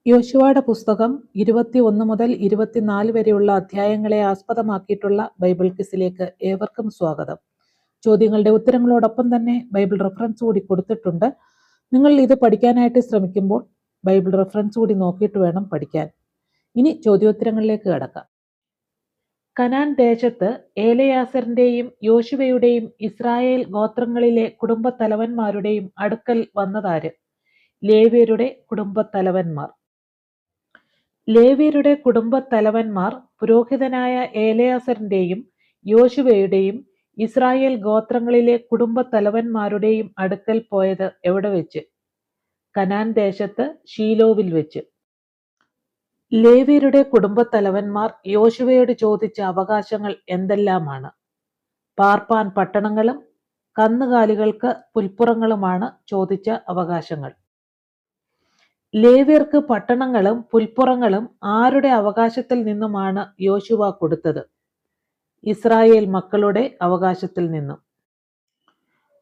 യോശുവയുടെ പുസ്തകം 21 മുതൽ 24 വരെയുള്ള അധ്യായങ്ങളെ ആസ്പദമാക്കിയിട്ടുള്ള ബൈബിൾ ക്വിസിലേക്ക് ഏവർക്കും സ്വാഗതം. ചോദ്യങ്ങളുടെ ഉത്തരങ്ങളോടൊപ്പം തന്നെ ബൈബിൾ റെഫറൻസ് കൂടി കൊടുത്തിട്ടുണ്ട്. നിങ്ങൾ ഇത് പഠിക്കാനായിട്ട് ശ്രമിക്കുമ്പോൾ ബൈബിൾ റെഫറൻസ് കൂടി നോക്കിയിട്ട് വേണം പഠിക്കാൻ. ഇനി ചോദ്യോത്തരങ്ങളിലേക്ക് കടക്കാം. കനാൻ ദേശത്ത് ഏലയാസറിന്റെയും യോശുവയുടെയും ഇസ്രായേൽ ഗോത്രങ്ങളിലെ കുടുംബത്തലവന്മാരുടെയും അടുക്കൽ വന്നതാര്? ലേവ്യരുടെ കുടുംബത്തലവന്മാർ. ലേവ്യരുടെ കുടുംബത്തലവന്മാർ പുരോഹിതനായ ഏലയാസറിന്റെയും യോശുവയുടെയും ഇസ്രായേൽ ഗോത്രങ്ങളിലെ കുടുംബത്തലവന്മാരുടെയും അടുക്കൽ പോയത് എവിടെ വെച്ച്? കനാൻ ദേശത്ത് ഷീലോവിൽ വെച്ച്. ലേവ്യരുടെ കുടുംബത്തലവന്മാർ യോശുവയോട് ചോദിച്ച അവകാശങ്ങൾ എന്തെല്ലാമാണ്? പാർപ്പാൻ പട്ടണങ്ങളും കന്നുകാലികൾക്ക് പുൽപ്പുറങ്ങളുമാണ് ചോദിച്ച അവകാശങ്ങൾ. ലേവ്യർക്ക് പട്ടണങ്ങളും പുൽപ്പുറങ്ങളും ആരുടെ അവകാശത്തിൽ നിന്നുമാണ് യോശുവ കൊടുത്തത്? ഇസ്രായേൽ മക്കളുടെ അവകാശത്തിൽ നിന്നും.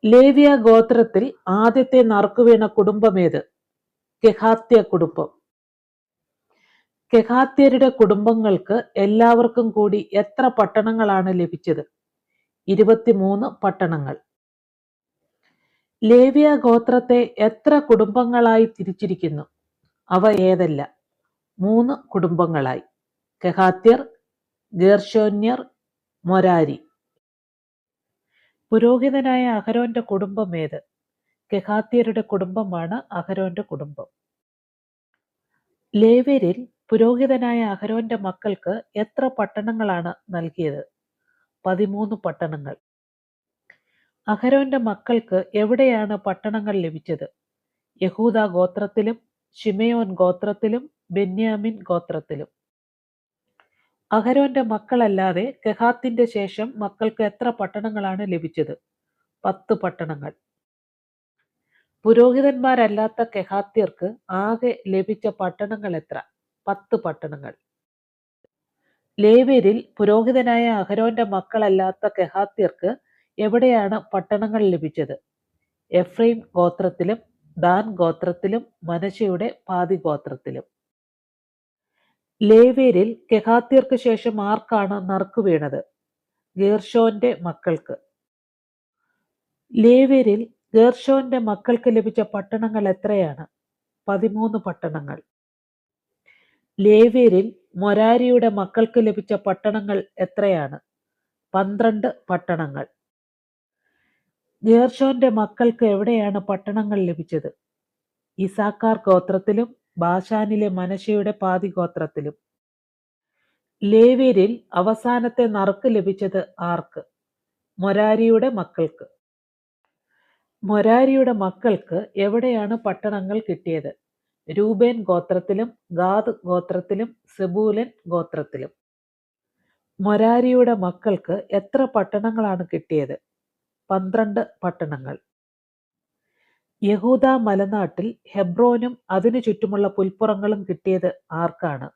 ലേവ്യ ഗോത്രത്തിൽ ആദ്യത്തെ നറുക്കുവീണ കുടുംബമേത്? കെഹാത്യ കുടുംബം. കെഹാത്യരുടെ കുടുംബങ്ങൾക്ക് എല്ലാവർക്കും കൂടി എത്ര പട്ടണങ്ങളാണ് ലഭിച്ചത്? 23 പട്ടണങ്ങൾ. ലേവ്യ ഗോത്രത്തെ എത്ര കുടുംബങ്ങളായി തിരിച്ചിരിക്കുന്നു? അവ ഏതല്ല? 3 കുടുംബങ്ങളായി: കെഹാത്യർ, ഗേർശോന്യർ, മൊരാരി. പുരോഹിതനായ അഹരോന്റെ കുടുംബം ഏത്? കെഹാത്യരുടെ കുടുംബമാണ് അഹരോന്റെ കുടുംബം. ലേവ്യരിൽ പുരോഹിതനായ അഹരോന്റെ മക്കൾക്ക് എത്ര പട്ടണങ്ങളാണ് നൽകിയത്? 13 പട്ടണങ്ങൾ. അഹരോന്റെ മക്കൾക്ക് എവിടെയാണ് പട്ടണങ്ങൾ ലഭിച്ചത്? യഹൂദ ഗോത്രത്തിലും ശിമയോൻ ഗോത്രത്തിലും ബെന്യാമിൻ ഗോത്രത്തിലും. അഹരോന്റെ മക്കളല്ലാതെ കെഹാത്തിന്റെ ശേഷം മക്കൾക്ക് എത്ര പട്ടണങ്ങളാണ് ലഭിച്ചത്? 10 പട്ടണങ്ങൾ. പുരോഹിതന്മാരല്ലാത്ത കെഹാത്യർക്ക് ആകെ ലഭിച്ച പട്ടണങ്ങൾ എത്ര? 10 പട്ടണങ്ങൾ. ലേവ്യരിൽ പുരോഹിതനായ അഹരോന്റെ മക്കളല്ലാത്ത കെഹാത്യർക്ക് എവിടെയാണ് പട്ടണങ്ങൾ ലഭിച്ചത്? എഫ്രൈം ഗോത്രത്തിലും ദാൻ ഗോത്രത്തിലും മനശ്ശെയുടെ പാതി ഗോത്രത്തിലും. ലേവ്യരിൽ കെഹാത്യർക്ക് ശേഷം ആർക്കാണ് നറുക്കു വീണത്? ഗേർശോന്റെ മക്കൾക്ക്. ലേവ്യരിൽ ഗേർശോന്റെ മക്കൾക്ക് ലഭിച്ച പട്ടണങ്ങൾ എത്രയാണ്? 13 പട്ടണങ്ങൾ. ലേവ്യരിൽ മൊരാരിയുടെ മക്കൾക്ക് ലഭിച്ച പട്ടണങ്ങൾ എത്രയാണ്? 12 പട്ടണങ്ങൾ. ഗേർശോന്റെ മക്കൾക്ക് എവിടെയാണ് പട്ടണങ്ങൾ ലഭിച്ചത്? ഇസാക്കാർ ഗോത്രത്തിലും ബാശാനിലെ മനശ്ശെയുടെ പാതി ഗോത്രത്തിലും. ലേവ്യരിൽ അവസാനത്തെ നറുക്ക് ലഭിച്ചത് ആർക്ക്? മൊരാരിയുടെ മക്കൾക്ക്. മൊരാരിയുടെ മക്കൾക്ക് എവിടെയാണ് പട്ടണങ്ങൾ കിട്ടിയത്? രൂബേൻ ഗോത്രത്തിലും ഗാദ് ഗോത്രത്തിലും സെബൂലൻ ഗോത്രത്തിലും. മൊരാരിയുടെ മക്കൾക്ക് എത്ര പട്ടണങ്ങളാണ് കിട്ടിയത്? 12 പട്ടണങ്ങൾ. യഹൂദ മലനാട്ടിൽ ഹെബ്രോനും അതിനു ചുറ്റുമുള്ള പുൽപ്പുറങ്ങളും കിട്ടിയത് ആർക്കാണ്?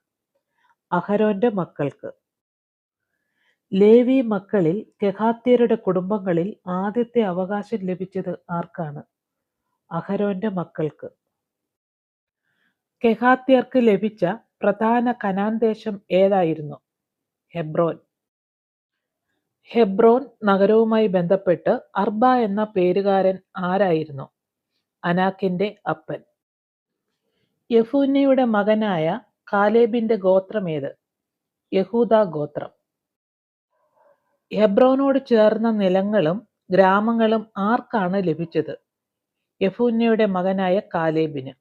അഹരോന്റെ മക്കൾക്ക്. ലേവി മക്കളിൽ കെഹാത്യരുടെ കുടുംബങ്ങളിൽ ആദ്യത്തെ അവകാശം ലഭിച്ചത് ആർക്കാണ്? അഹരോന്റെ മക്കൾക്ക്. കെഹാത്യർക്ക് ലഭിച്ച പ്രധാന കനാൻ ദേശം ഏതായിരുന്നു? ഹെബ്രോൻ. ഹെബ്രോൻ നഗരവുമായി ബന്ധപ്പെട്ട് അർബ എന്ന പേരുകാരൻ ആരായിരുന്നു? അനാക്കിന്റെ അപ്പൻ. യെഫുന്നയുടെ മകനായ കാലേബിന്റെ ഗോത്രമേത്? യഹൂദ ഗോത്രം. ഹെബ്രോനോട് ചേർന്ന നിലങ്ങളും ഗ്രാമങ്ങളും ആർക്കാണ് ലഭിച്ചത്? യെഫുന്നയുടെ മകനായ കാലേബിന്.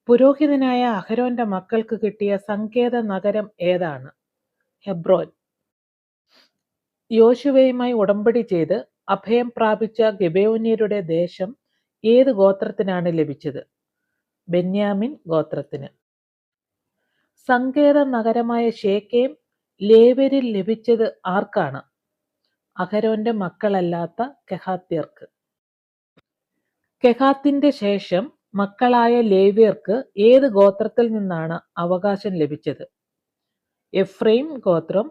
പുരോഹിതനായ അഹരോന്റെ മക്കൾക്ക് കിട്ടിയ സങ്കേത നഗരം ഏതാണ്? ഹെബ്രോൻ. യോശുവയുമായി ഉടമ്പടി ചെയ്ത് അഭയം പ്രാപിച്ച ഗിബെയോന്യരുടെ ദേശം ഏത് ഗോത്രത്തിനാണ് ലഭിച്ചത്? ബെന്യാമിൻ ഗോത്രത്തിന്. സങ്കേത നഗരമായ ശേക്കേം ലേവ്യരിൽ ലഭിച്ചത് ആർക്കാണ്? അഹരോന്റെ മക്കളല്ലാത്ത കെഹാത്യർക്ക്. കെഹാത്തിന്റെ ശേഷം മക്കളായ ലേവ്യർക്ക് ഏത് ഗോത്രത്തിൽ നിന്നാണ് അവകാശം ലഭിച്ചത്? എഫ്രൈം ഗോത്രം,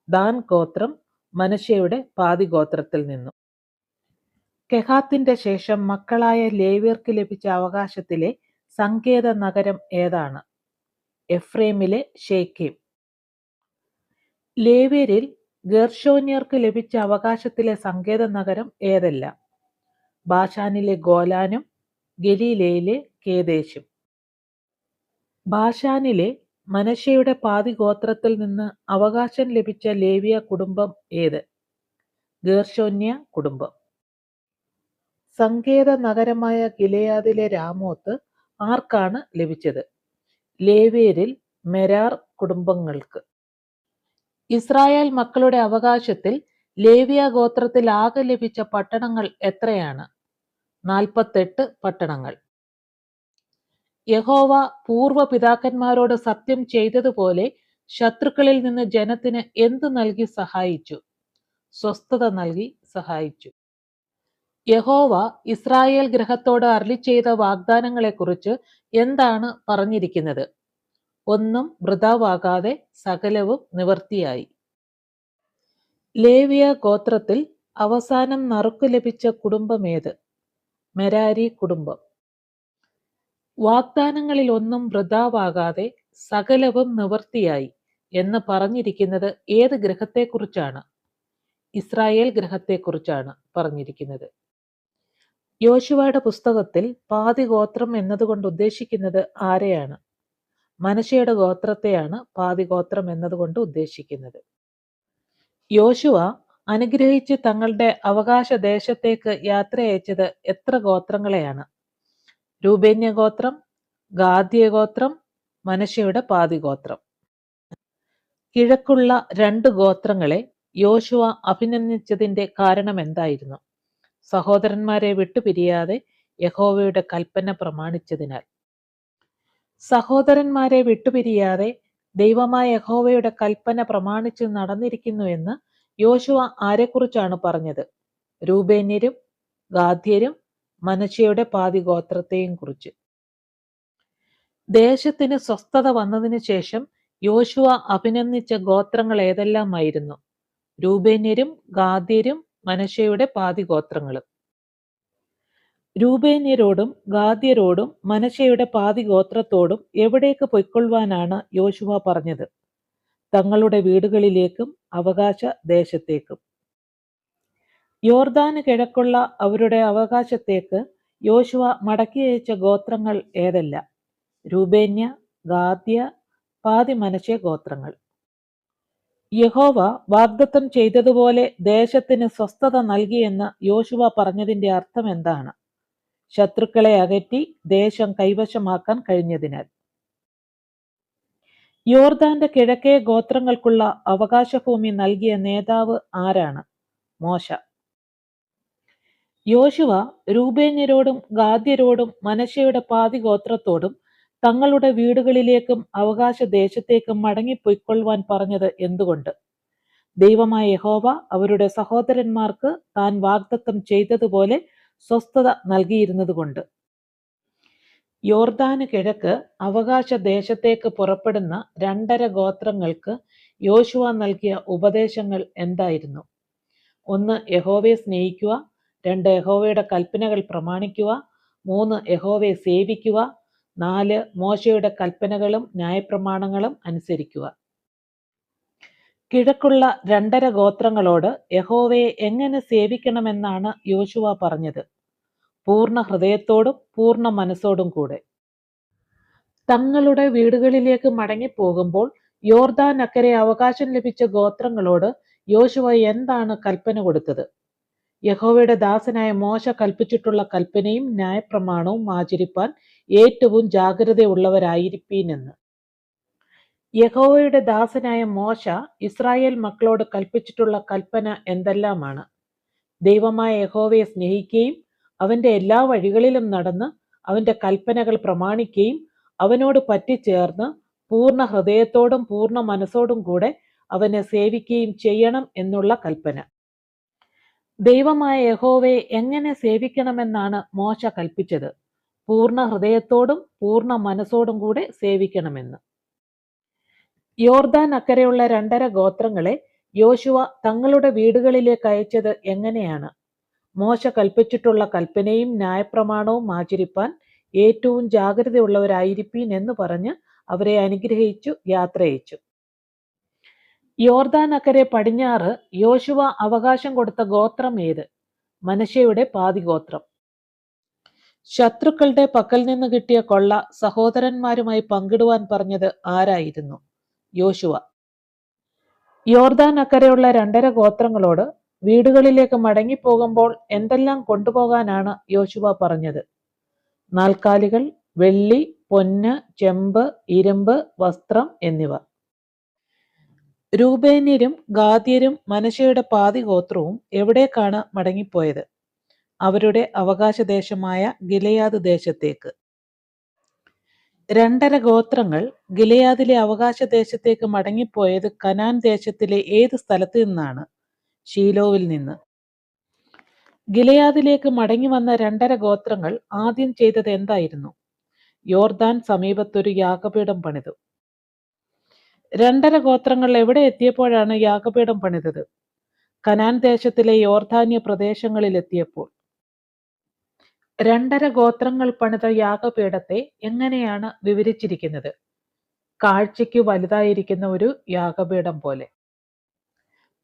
ദാൻ ഗോത്രം, മനശ്ശെയുടെ പാതി ഗോത്രത്തിൽ നിന്നും. കെഹാത്തിന്റെ ശേഷം മക്കളായ ലേവ്യർക്ക് ലഭിച്ച അവകാശത്തിലെ സങ്കേത നഗരം ഏതാണ്? എഫ്രേമിലെ ഷേക്കേം. ലേവ്യരിൽ ഗേർഷോന്യർക്ക് ലഭിച്ച അവകാശത്തിലെ സങ്കേത നഗരം ഏതെല്ലാം? ബാഷാനിലെ ഗോലാനും ഗലീലയിലെ കേദേശും. ബാഷാനിലെ മനശ്ശെയുടെ പാതി ഗോത്രത്തിൽ നിന്ന് അവകാശം ലഭിച്ച ലേവ്യ കുടുംബം ഏത്? ഗേർഷോന്യ കുടുംബം. സങ്കേത നഗരമായ ഗിലെയാദിലെ രാമോത്ത് ആർക്കാണ് ലഭിച്ചത്? ലേവ്യരിൽ മെരാർ കുടുംബങ്ങൾക്ക്. ഇസ്രായേൽ മക്കളുടെ അവകാശത്തിൽ ലേവ്യ ഗോത്രത്തിൽ ആകെ ലഭിച്ച പട്ടണങ്ങൾ എത്രയാണ്? 48 പട്ടണങ്ങൾ. യഹോവ പൂർവ്വ പിതാക്കന്മാരോട് സത്യം ചെയ്തതുപോലെ ശത്രുക്കളിൽ നിന്ന് ജനത്തിന് എന്തു നൽകി സഹായിച്ചു? സ്വസ്ഥത നൽകി സഹായിച്ചു. യഹോവ ഇസ്രായേൽ ഗൃഹത്തോട് അരുളിച്ചെയ്ത വാഗ്ദാനങ്ങളെക്കുറിച്ച് എന്താണ് പറഞ്ഞിരിക്കുന്നത്? ഒന്നും വൃഥാവാകാതെ സകലവും നിവൃത്തിയായി. ലേവ്യ ഗോത്രത്തിൽ അവസാനം നറുക്കു ലഭിച്ച കുടുംബമേത്? മെരാരി കുടുംബം. വാഗ്ദാനങ്ങളിൽ ഒന്നും വൃഥാവാകാതെ സകലവും നിവൃത്തിയായി എന്ന് പറഞ്ഞിരിക്കുന്നത് ഏത് ഗ്രഹത്തെക്കുറിച്ചാണ്? ഇസ്രായേൽ ഗ്രഹത്തെക്കുറിച്ചാണ് പറഞ്ഞിരിക്കുന്നത്. യോശുവയുടെ പുസ്തകത്തിൽ പാതി ഗോത്രം എന്നതുകൊണ്ട് ഉദ്ദേശിക്കുന്നത് ആരെയാണ്? മനശ്ശെയുടെ ഗോത്രത്തെയാണ് പാതി ഗോത്രം എന്നതുകൊണ്ട് ഉദ്ദേശിക്കുന്നത്. യോശുവ അനുഗ്രഹിച്ച് തങ്ങളുടെ അവകാശ ദേശത്തേക്ക് യാത്രയച്ചത് എത്ര ഗോത്രങ്ങളെയാണ്? രൂബേന്യ ഗോത്രം, ഗാദ്യ ഗോത്രം, മനശ്ശെയുടെ പാതി ഗോത്രം. കിഴക്കുള്ള 2 ഗോത്രങ്ങളെ യോശുവ അഭിനന്ദിച്ചതിന്റെ കാരണം എന്തായിരുന്നു? സഹോദരന്മാരെ വിട്ടുപിരിയാതെ യഹോവയുടെ കൽപ്പന പ്രമാണിച്ചതിനാൽ. സഹോദരന്മാരെ വിട്ടുപിരിയാതെ ദൈവമായ യഹോവയുടെ കൽപ്പന പ്രമാണിച്ച് നടന്നിരിക്കുന്നു എന്ന് യോശുവ ആരെക്കുറിച്ചാണ് പറഞ്ഞത്? രൂബേന്യരും ഗാദ്യരും മനശ്ശെയുടെ പാതി ഗോത്രത്തെയും കുറിച്ച്. ദേശത്തിന് സ്വസ്ഥത വന്നതിന് ശേഷം യോശുവ അഭിനന്ദിച്ച ഗോത്രങ്ങൾ ഏതെല്ലാമായിരുന്നു? രൂബേന്യരും ഗാദ്യരും മനശ്ശെയുടെ പാതി ഗോത്രങ്ങളും. രൂബേന്യരോടും ഗാദ്യരോടും മനശ്ശെയുടെ പാതി ഗോത്രത്തോടും എവിടേക്ക് പൊയ്ക്കൊള്ളുവാനാണ് യോശുവ പറഞ്ഞത്? തങ്ങളുടെ വീടുകളിലേക്കും അവകാശ ദേശത്തേക്കും. യോർദാന് കിഴക്കുള്ള അവരുടെ അവകാശത്തേക്ക് യോശുവ മടക്കി അയച്ച ഗോത്രങ്ങൾ ഏതെല്ലാം? രൂബേന്യ, ഗാദ്യ, പാതി മനശ്ശെ ഗോത്രങ്ങൾ. യഹോവ വാഗ്ദത്തം ചെയ്തതുപോലെ ദേശത്തിന് സ്വസ്ഥത നൽകിയെന്ന് യോശുവ പറഞ്ഞതിന്റെ അർത്ഥം എന്താണ്? ശത്രുക്കളെ അകറ്റി ദേശം കൈവശമാക്കാൻ കഴിഞ്ഞതിനാൽ. യോർദാന്റെ കിഴക്കേ ഗോത്രങ്ങൾക്കുള്ള അവകാശഭൂമി നൽകിയ നേതാവ് ആരാണ്? മോശ. യോശുവ രൂബേന്യരോടും ഗാദ്യരോടും മനശ്ശെയുടെ പാതി ഗോത്രത്തോടും തങ്ങളുടെ വീടുകളിലേക്കും അവകാശ ദേശത്തേക്കും മടങ്ങിപ്പൊയ്ക്കൊള്ളുവാൻ പറഞ്ഞത് എന്തുകൊണ്ട്? ദൈവമായ യഹോവ അവരുടെ സഹോദരന്മാർക്ക് താൻ വാഗ്ദത്തം ചെയ്തതുപോലെ സ്വസ്ഥത നൽകിയിരുന്നതുകൊണ്ട്. യോർദാന് കിഴക്ക് അവകാശ ദേശത്തേക്ക് പുറപ്പെടുന്ന 2.5 ഗോത്രങ്ങൾക്ക് യോശുവ നൽകിയ ഉപദേശങ്ങൾ എന്തായിരുന്നു? 1. യഹോവയെ സ്നേഹിക്കുക. 2. യഹോവയുടെ കൽപ്പനകൾ പ്രമാണിക്കുക. 3. യഹോവയെ സേവിക്കുക. 4. മോശയുടെ കൽപ്പനകളും ന്യായപ്രമാണങ്ങളും അനുസരിക്കുക. കിഴക്കുള്ള 2.5 ഗോത്രങ്ങളോട് യഹോവയെ എങ്ങനെ സേവിക്കണമെന്നാണ് യോശുവ പറഞ്ഞത്? പൂർണ്ണ ഹൃദയത്തോടും പൂർണ്ണ മനസ്സോടും കൂടെ. തങ്ങളുടെ വീടുകളിലേക്ക് മടങ്ങിപ്പോകുമ്പോൾ യോർദാൻ അക്കരെ അവകാശം ലഭിച്ച ഗോത്രങ്ങളോട് യോശുവ എന്താണ് കൽപ്പന കൊടുത്തത്? യഹോവയുടെ ദാസനായ മോശ കൽപ്പിച്ചിട്ടുള്ള കൽപ്പനയും ന്യായപ്രമാണവും ആചരിപ്പാൻ ഏറ്റവും ജാഗ്രതയുള്ളവരായിരിപ്പീനെന്ന്. യഹോവയുടെ ദാസനായ മോശ ഇസ്രായേൽ മക്കളോട് കൽപ്പിച്ചിട്ടുള്ള കൽപ്പന എന്തെല്ലാമാണ്? ദൈവമായ യഹോവയെ സ്നേഹിക്കുകയും അവന്റെ എല്ലാ വഴികളിലും നടന്ന് അവന്റെ കൽപ്പനകൾ പ്രമാണിക്കുകയും അവനോട് പറ്റിച്ചേർന്ന് പൂർണ്ണ ഹൃദയത്തോടും പൂർണ്ണ മനസ്സോടും കൂടെ അവനെ സേവിക്കുകയും ചെയ്യണം എന്നുള്ള കൽപ്പന. ദൈവമായ യഹോവയെ എങ്ങനെ സേവിക്കണമെന്നാണ് മോശ കൽപ്പിച്ചത്? പൂർണ്ണ ഹൃദയത്തോടും പൂർണ്ണ മനസ്സോടും കൂടെ സേവിക്കണമെന്ന്. യോർദാൻ അക്കരെയുള്ള 2.5 ഗോത്രങ്ങളെ യോശുവ തങ്ങളുടെ വീടുകളിലേക്ക് അയച്ചത് എങ്ങനെയാണ്? മോശ കൽപ്പിച്ചിട്ടുള്ള കൽപ്പനയും ന്യായപ്രമാണവും ആചരിപ്പാൻ ഏറ്റവും ജാഗ്രതയുള്ളവരായിരിപ്പീൻ എന്ന് പറഞ്ഞ് അവരെ അനുഗ്രഹിച്ചു യാത്രയച്ചു. യോർദാൻ അക്കരെ പടിഞ്ഞാറ് യോശുവ അവകാശം കൊടുത്ത ഗോത്രം ഏത്? മനശ്ശെയുടെ പാതിഗോത്രം. ശത്രുക്കളുടെ പക്കൽ നിന്ന് കിട്ടിയ കൊള്ള സഹോദരന്മാരുമായി പങ്കിടുവാൻ പറഞ്ഞത് ആരായിരുന്നു? യോശുവ. യോർദാൻ അക്കരെയുള്ള 2.5 ഗോത്രങ്ങളോട് വീടുകളിലേക്ക് മടങ്ങിപ്പോകുമ്പോൾ എന്തെല്ലാം കൊണ്ടുപോകാനാണ് യോശുവ പറഞ്ഞത്? നാൽക്കാലികൾ, വെള്ളി, പൊന്ന്, ചെമ്പ്, ഇരുമ്പ്, വസ്ത്രം എന്നിവ. രൂബേന്യരും ഗാദ്യരും മനശ്ശെയുടെ പാതിഗോത്രവും എവിടേക്കാണ് മടങ്ങിപ്പോയത്? അവരുടെ അവകാശദേശമായ ഗിലെയാദ് ദേശത്തേക്ക്. 2.5 ഗോത്രങ്ങൾ ഗിലെയാദിലെ അവകാശദേശത്തേക്ക് മടങ്ങിപ്പോയത് കനാൻ ദേശത്തിലെ ഏത് സ്ഥലത്ത് നിന്നാണ്? ഷീലോവിൽ നിന്ന്. ഗിലെയാദിലേക്ക് മടങ്ങി വന്ന 2.5 ഗോത്രങ്ങൾ ആദ്യം ചെയ്തത് എന്തായിരുന്നു? യോർദാൻ സമീപത്തൊരു യാഗപീഠം പണിതു. 2.5 ഗോത്രങ്ങൾ എവിടെ എത്തിയപ്പോഴാണ് യാഗപീഠം പണിതത്? കനാൻ ദേശത്തിലെ യോർദാന്യ പ്രദേശങ്ങളിൽ എത്തിയപ്പോൾ. 2.5 ഗോത്രങ്ങൾ പണിത യാഗപീഠത്തെ എങ്ങനെയാണ് വിവരിച്ചിരിക്കുന്നത്? കാഴ്ചയ്ക്ക് വലുതായിരിക്കുന്ന ഒരു യാഗപീഠം പോലെ.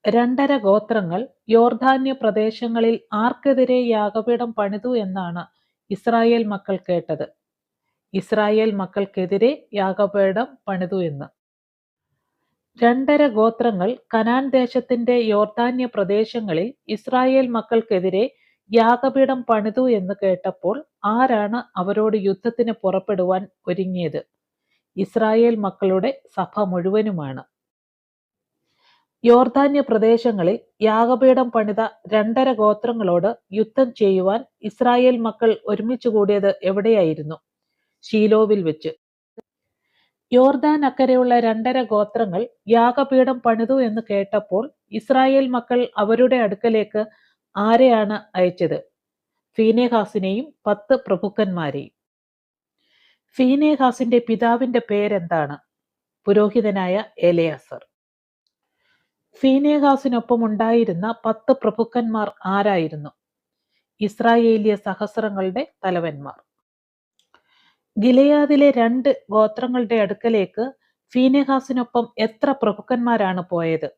2.5 ഗോത്രങ്ങൾ യോർദാന്യ പ്രദേശങ്ങളിൽ ആർക്കെതിരെ യാഗപീഠം പണിതു എന്നാണ് ഇസ്രായേൽ മക്കൾ കേട്ടത്? ഇസ്രായേൽ മക്കൾക്കെതിരെ യാഗപീഠം പണിതു എന്ന്. 2.5 ഗോത്രങ്ങൾ കനാൻ ദേശത്തിന്റെ യോർദാന്യ പ്രദേശങ്ങളിൽ ഇസ്രായേൽ മക്കൾക്കെതിരെ യാഗപീഠം പണിതു എന്ന് കേട്ടപ്പോൾ ആരാണ് അവരോട് യുദ്ധത്തിന് പുറപ്പെടുവാൻ ഒരുങ്ങിയത്? ഇസ്രായേൽ മക്കളുടെ സഭ മുഴുവനുമാണ്. യോർദാന്യ പ്രദേശങ്ങളിൽ യാഗപീഠം പണിത 2.5 ഗോത്രങ്ങളോട് യുദ്ധം ചെയ്യുവാൻ ഇസ്രായേൽ മക്കൾ ഒരുമിച്ച് കൂടിയത് എവിടെയായിരുന്നു? ഷീലോവിൽ വെച്ച്. യോർദാൻ അക്കരെയുള്ള 2.5 ഗോത്രങ്ങൾ യാഗപീഠം പണിതു എന്ന് കേട്ടപ്പോൾ ഇസ്രായേൽ മക്കൾ അവരുടെ അടുക്കലേക്ക് ആരെയാണ് അയച്ചത്? ഫീനെഹാസിനെയും 10 പ്രഭുക്കന്മാരെയും. ഫീനെഹാസിന്റെ പിതാവിന്റെ പേരെന്താണ്? പുരോഹിതനായ എലെയാസർ. ഫീനെഹാസിനൊപ്പം ഉണ്ടായിരുന്ന 10 പ്രഭുക്കന്മാർ ആരായിരുന്നു? ഇസ്രായേലിയ സഹസ്രങ്ങളുടെ തലവന്മാർ. ഗിലെയാദിലെ 2 ഗോത്രങ്ങളുടെ അടുക്കലേക്ക് ഫീനെഹാസിനൊപ്പം എത്ര പ്രഭുക്കന്മാരാണ് പോയത്?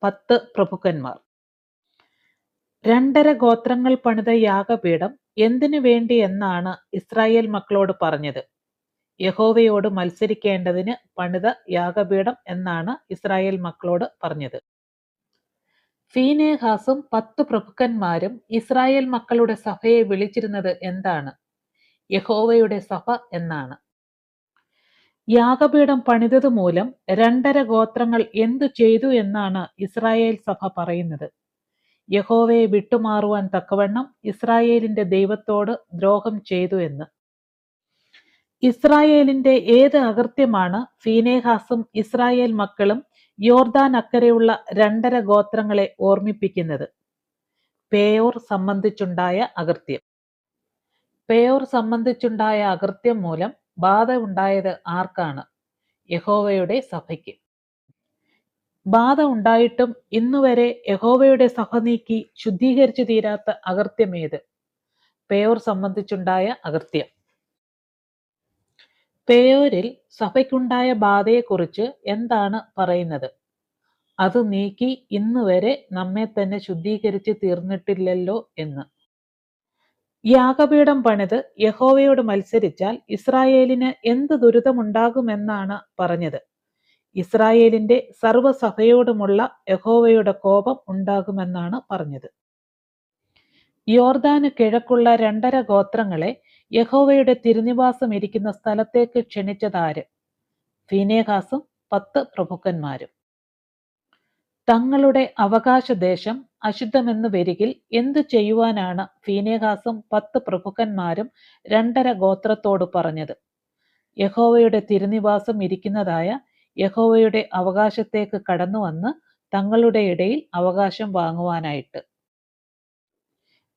10 പ്രഭുക്കന്മാർ. 2.5 ഗോത്രങ്ങൾ പണിത യാഗപീഠം എന്തിനു വേണ്ടി എന്നാണ് ഇസ്രായേൽ മക്കളോട് പറഞ്ഞത്? യഹോവയോട് മത്സരിക്കേണ്ടതിന് പണിത യാഗപീഠം എന്നാണ് ഇസ്രായേൽ മക്കളോട് പറഞ്ഞത്. ഫീനെഹാസും 10 പ്രഭുക്കന്മാരും ഇസ്രായേൽ മക്കളുടെ സഭയെ വിളിച്ചിരുന്നത് എന്താണ്? യഹോവയുടെ സഭ എന്നാണ്. യാഗപീഠം പണിതത് മൂലം 2.5 ഗോത്രങ്ങൾ എന്തു ചെയ്തു എന്നാണ് ഇസ്രായേൽ സഭ പറയുന്നത്? യഹോവയെ വിട്ടുമാറുവാൻ തക്കവണ്ണം ഇസ്രായേലിന്റെ ദൈവത്തോട് ദ്രോഹം ചെയ്തു എന്ന്. ഇസ്രായേലിന്റെ ഏത് അകൃത്യമാണ് ഫീനെഹാസും ഇസ്രായേൽ മക്കളും യോർദാൻ അക്കരെയുള്ള 2.5 ഗോത്രങ്ങളെ ഓർമ്മിപ്പിക്കുന്നത്? പേയോർ സംബന്ധിച്ചുണ്ടായ അകൃത്യം. പേയോർ സംബന്ധിച്ചുണ്ടായ അകൃത്യം മൂലം ബാധ ഉണ്ടായത് ആർക്കാണ്? യഹോവയുടെ സഭയ്ക്ക്. ബാധ ഉണ്ടായിട്ടും ഇന്നുവരെ യഹോവയുടെ സഭ നീക്കി ശുദ്ധീകരിച്ചു തീരാത്ത അകൃത്യമേത്? പേയോർ സംബന്ധിച്ചുണ്ടായ അകൃത്യം. പേയോരിൽ സഭയ്ക്കുണ്ടായ ബാധയെക്കുറിച്ച് എന്താണ് പറയുന്നത്? അത് നീക്കി ഇന്നുവരെ നമ്മെ തന്നെ ശുദ്ധീകരിച്ച് തീർന്നിട്ടില്ലല്ലോ എന്ന്. യാഗപീഠം പണിത് യഹോവയോട് മത്സരിച്ചാൽ ഇസ്രായേലിന് എന്ത് ദുരിതമുണ്ടാകുമെന്നാണ് പറഞ്ഞത്? ഇസ്രായേലിന്റെ സർവ്വസഭയോടുമുള്ള യഹോവയുടെ കോപം ഉണ്ടാകുമെന്നാണ് പറഞ്ഞത്. യോർദാന് കിഴക്കുള്ള 2.5 ഗോത്രങ്ങളെ യഹോവയുടെ തിരുനിവാസം ഇരിക്കുന്ന സ്ഥലത്തേക്ക് ക്ഷണിച്ചതാര്? ഫീനെഹാസും 10 പ്രഭുക്കന്മാരും. തങ്ങളുടെ അവകാശദേശം അശുദ്ധമെന്ന് വരികിൽ എന്തു ചെയ്യുവാനാണ് ഫീനെഹാസും 10 പ്രഭുക്കന്മാരും 2.5 ഗോത്രത്തോട് പറഞ്ഞത്? യഹോവയുടെ തിരുനിവാസം ഇരിക്കുന്നതായ യഹോവയുടെ അവകാശത്തേക്ക് കടന്നു വന്ന് തങ്ങളുടെ ഇടയിൽ അവകാശം വാങ്ങുവാനായിട്ട്.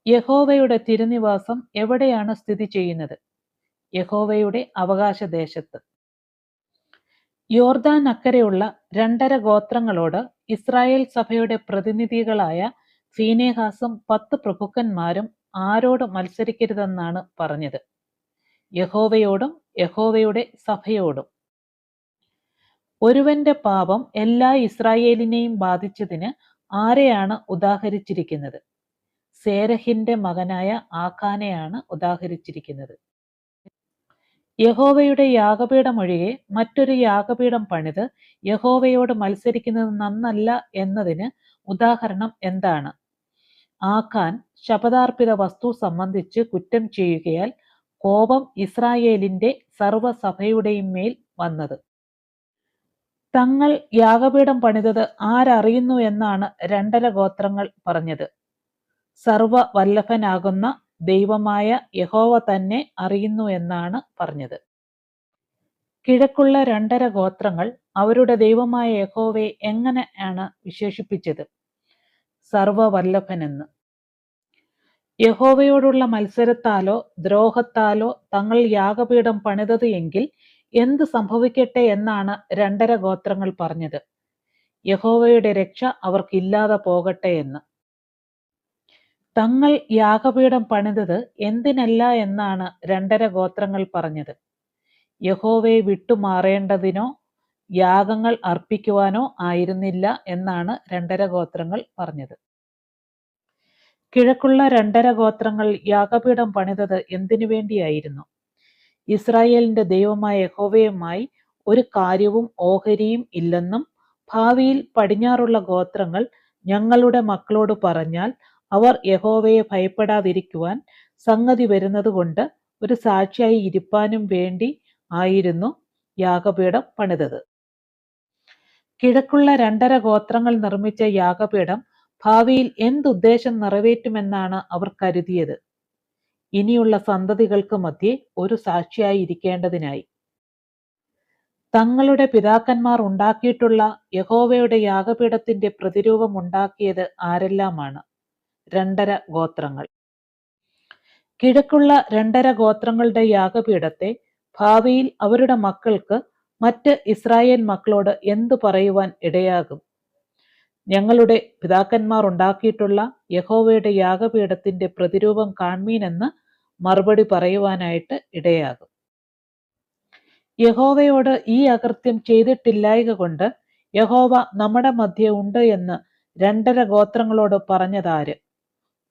യഹോവയുടെ തിരുനിവാസം എവിടെയാണ് സ്ഥിതി ചെയ്യുന്നത്? യഹോവയുടെ അവകാശദേശത്ത്. യോർദാൻ അക്കരെയുള്ള 2.5 ഗോത്രങ്ങളോട് ഇസ്രായേൽ സഭയുടെ പ്രതിനിധികളായ ഫീനെഹാസും 10 പ്രഭുക്കന്മാരും ആരോട് മത്സരിക്കരുതെന്നാണ് പറഞ്ഞത്? യഹോവയോടും യഹോവയുടെ സഭയോടും. ഒരുവന്റെ പാപം എല്ലാ ഇസ്രായേലിനെയും ബാധിച്ചതിന് ആരെയാണ് ഉദാഹരിച്ചിരിക്കുന്നത്? സേരഹിന്റെ മകനായ ആഖാനെയാണ് ഉദാഹരിച്ചിരിക്കുന്നത്. യഹോവയുടെ യാഗപീഠം ഒഴികെ മറ്റൊരു യാഗപീഠം പണിത് യഹോവയോട് മത്സരിക്കുന്നത് നന്നല്ല എന്നതിന് ഉദാഹരണം എന്താണ്? ആഖാൻ ശപഥാർപ്പിത വസ്തു സംബന്ധിച്ച് കുറ്റം ചെയ്യുകയാൽ കോപം ഇസ്രായേലിന്റെ സർവ്വസഭയുടെയും മേൽ വന്നത്. തങ്ങൾ യാഗപീഠം പണിതത് ആരറിയുന്നു എന്നാണ് 2.5 ഗോത്രങ്ങൾ പറഞ്ഞത്. സർവവല്ലഭനാകുന്ന ദൈവമായ യഹോവ തന്നെ അറിയുന്നു എന്നാണ് പറഞ്ഞത്. കിഴക്കുള്ള 2.5 ഗോത്രങ്ങൾ അവരുടെ ദൈവമായ യഹോവയെ എങ്ങനെയാണ് വിശേഷിപ്പിച്ചത്? സർവവല്ലഭനെന്ന്. യഹോവയോടുള്ള മത്സരത്താലോ ദ്രോഹത്താലോ തങ്ങൾ യാഗപീഠം പണിതത് എങ്കിൽ എന്ത് സംഭവിക്കട്ടെ എന്നാണ് 2.5 ഗോത്രങ്ങൾ പറഞ്ഞത്? യഹോവയുടെ രക്ഷ അവർക്കില്ലാതെ പോകട്ടെ എന്ന്. തങ്ങൾ യാഗപീഠം പണിതത് എന്തിനല്ല എന്നാണ് 2.5 ഗോത്രങ്ങൾ പറഞ്ഞത്? യഹോവയെ വിട്ടുമാറേണ്ടതിനോ യാഗങ്ങൾ അർപ്പിക്കുവാനോ ആയിരുന്നില്ല എന്നാണ് 2.5 ഗോത്രങ്ങൾ പറഞ്ഞത്. കിഴക്കുള്ള 2.5 ഗോത്രങ്ങൾ യാഗപീഠം പണിതത് എന്തിനു വേണ്ടിയായിരുന്നു? ഇസ്രായേലിന്റെ ദൈവമായ യഹോവയുമായി ഒരു കാര്യവും ഓഹരിയും ഇല്ലെന്നും ഭാവിയിൽ പടിഞ്ഞാറുള്ള ഗോത്രങ്ങൾ ഞങ്ങളുടെ മക്കളോട് പറഞ്ഞാൽ അവർ യഹോവയെ ഭയപ്പെടാതിരിക്കുവാൻ സംഗതി വരുന്നതുകൊണ്ട് ഒരു സാക്ഷിയായി ഇരിപ്പാനും വേണ്ടി ആയിരുന്നു യാഗപീഠം പണിതത്. കിഴക്കുള്ള 2.5 ഗോത്രങ്ങൾ നിർമ്മിച്ച യാഗപീഠം ഭാവിയിൽ എന്തുദ്ദേശം നിറവേറ്റുമെന്നാണ് അവർ കരുതിയത്? ഇനിയുള്ള സന്തതികൾക്ക് മധ്യേ ഒരു സാക്ഷിയായി ഇരിക്കേണ്ടതിനായി. തങ്ങളുടെ പിതാക്കന്മാർ ഉണ്ടാക്കിയിട്ടുള്ള യഹോവയുടെ യാഗപീഠത്തിന്റെ പ്രതിരൂപം ഉണ്ടാക്കിയത് ആരെല്ലാമാണ്? 2.5 ഗോത്രങ്ങൾ. കിഴക്കുള്ള 2.5 ഗോത്രങ്ങളുടെ യാഗപീഠത്തെ ഭാവിയിൽ അവരുടെ മക്കൾക്ക് മറ്റ് ഇസ്രായേൽ മക്കളോട് എന്തു പറയുവാൻ ഇടയാകും? ഞങ്ങളുടെ പിതാക്കന്മാർ ഉണ്ടാക്കിയിട്ടുള്ള യഹോവയുടെ യാഗപീഠത്തിന്റെ പ്രതിരൂപം കാൺമീനെന്ന് മറുപടി പറയുവാനായിട്ട് ഇടയാകും. യഹോവയോട് ഈ അകൃത്യം ചെയ്തിട്ടില്ലായ്ക കൊണ്ട് യഹോവ നമ്മുടെ മധ്യേ ഉണ്ട് എന്ന് 2.5 ഗോത്രങ്ങളോട് പറഞ്ഞതാര്?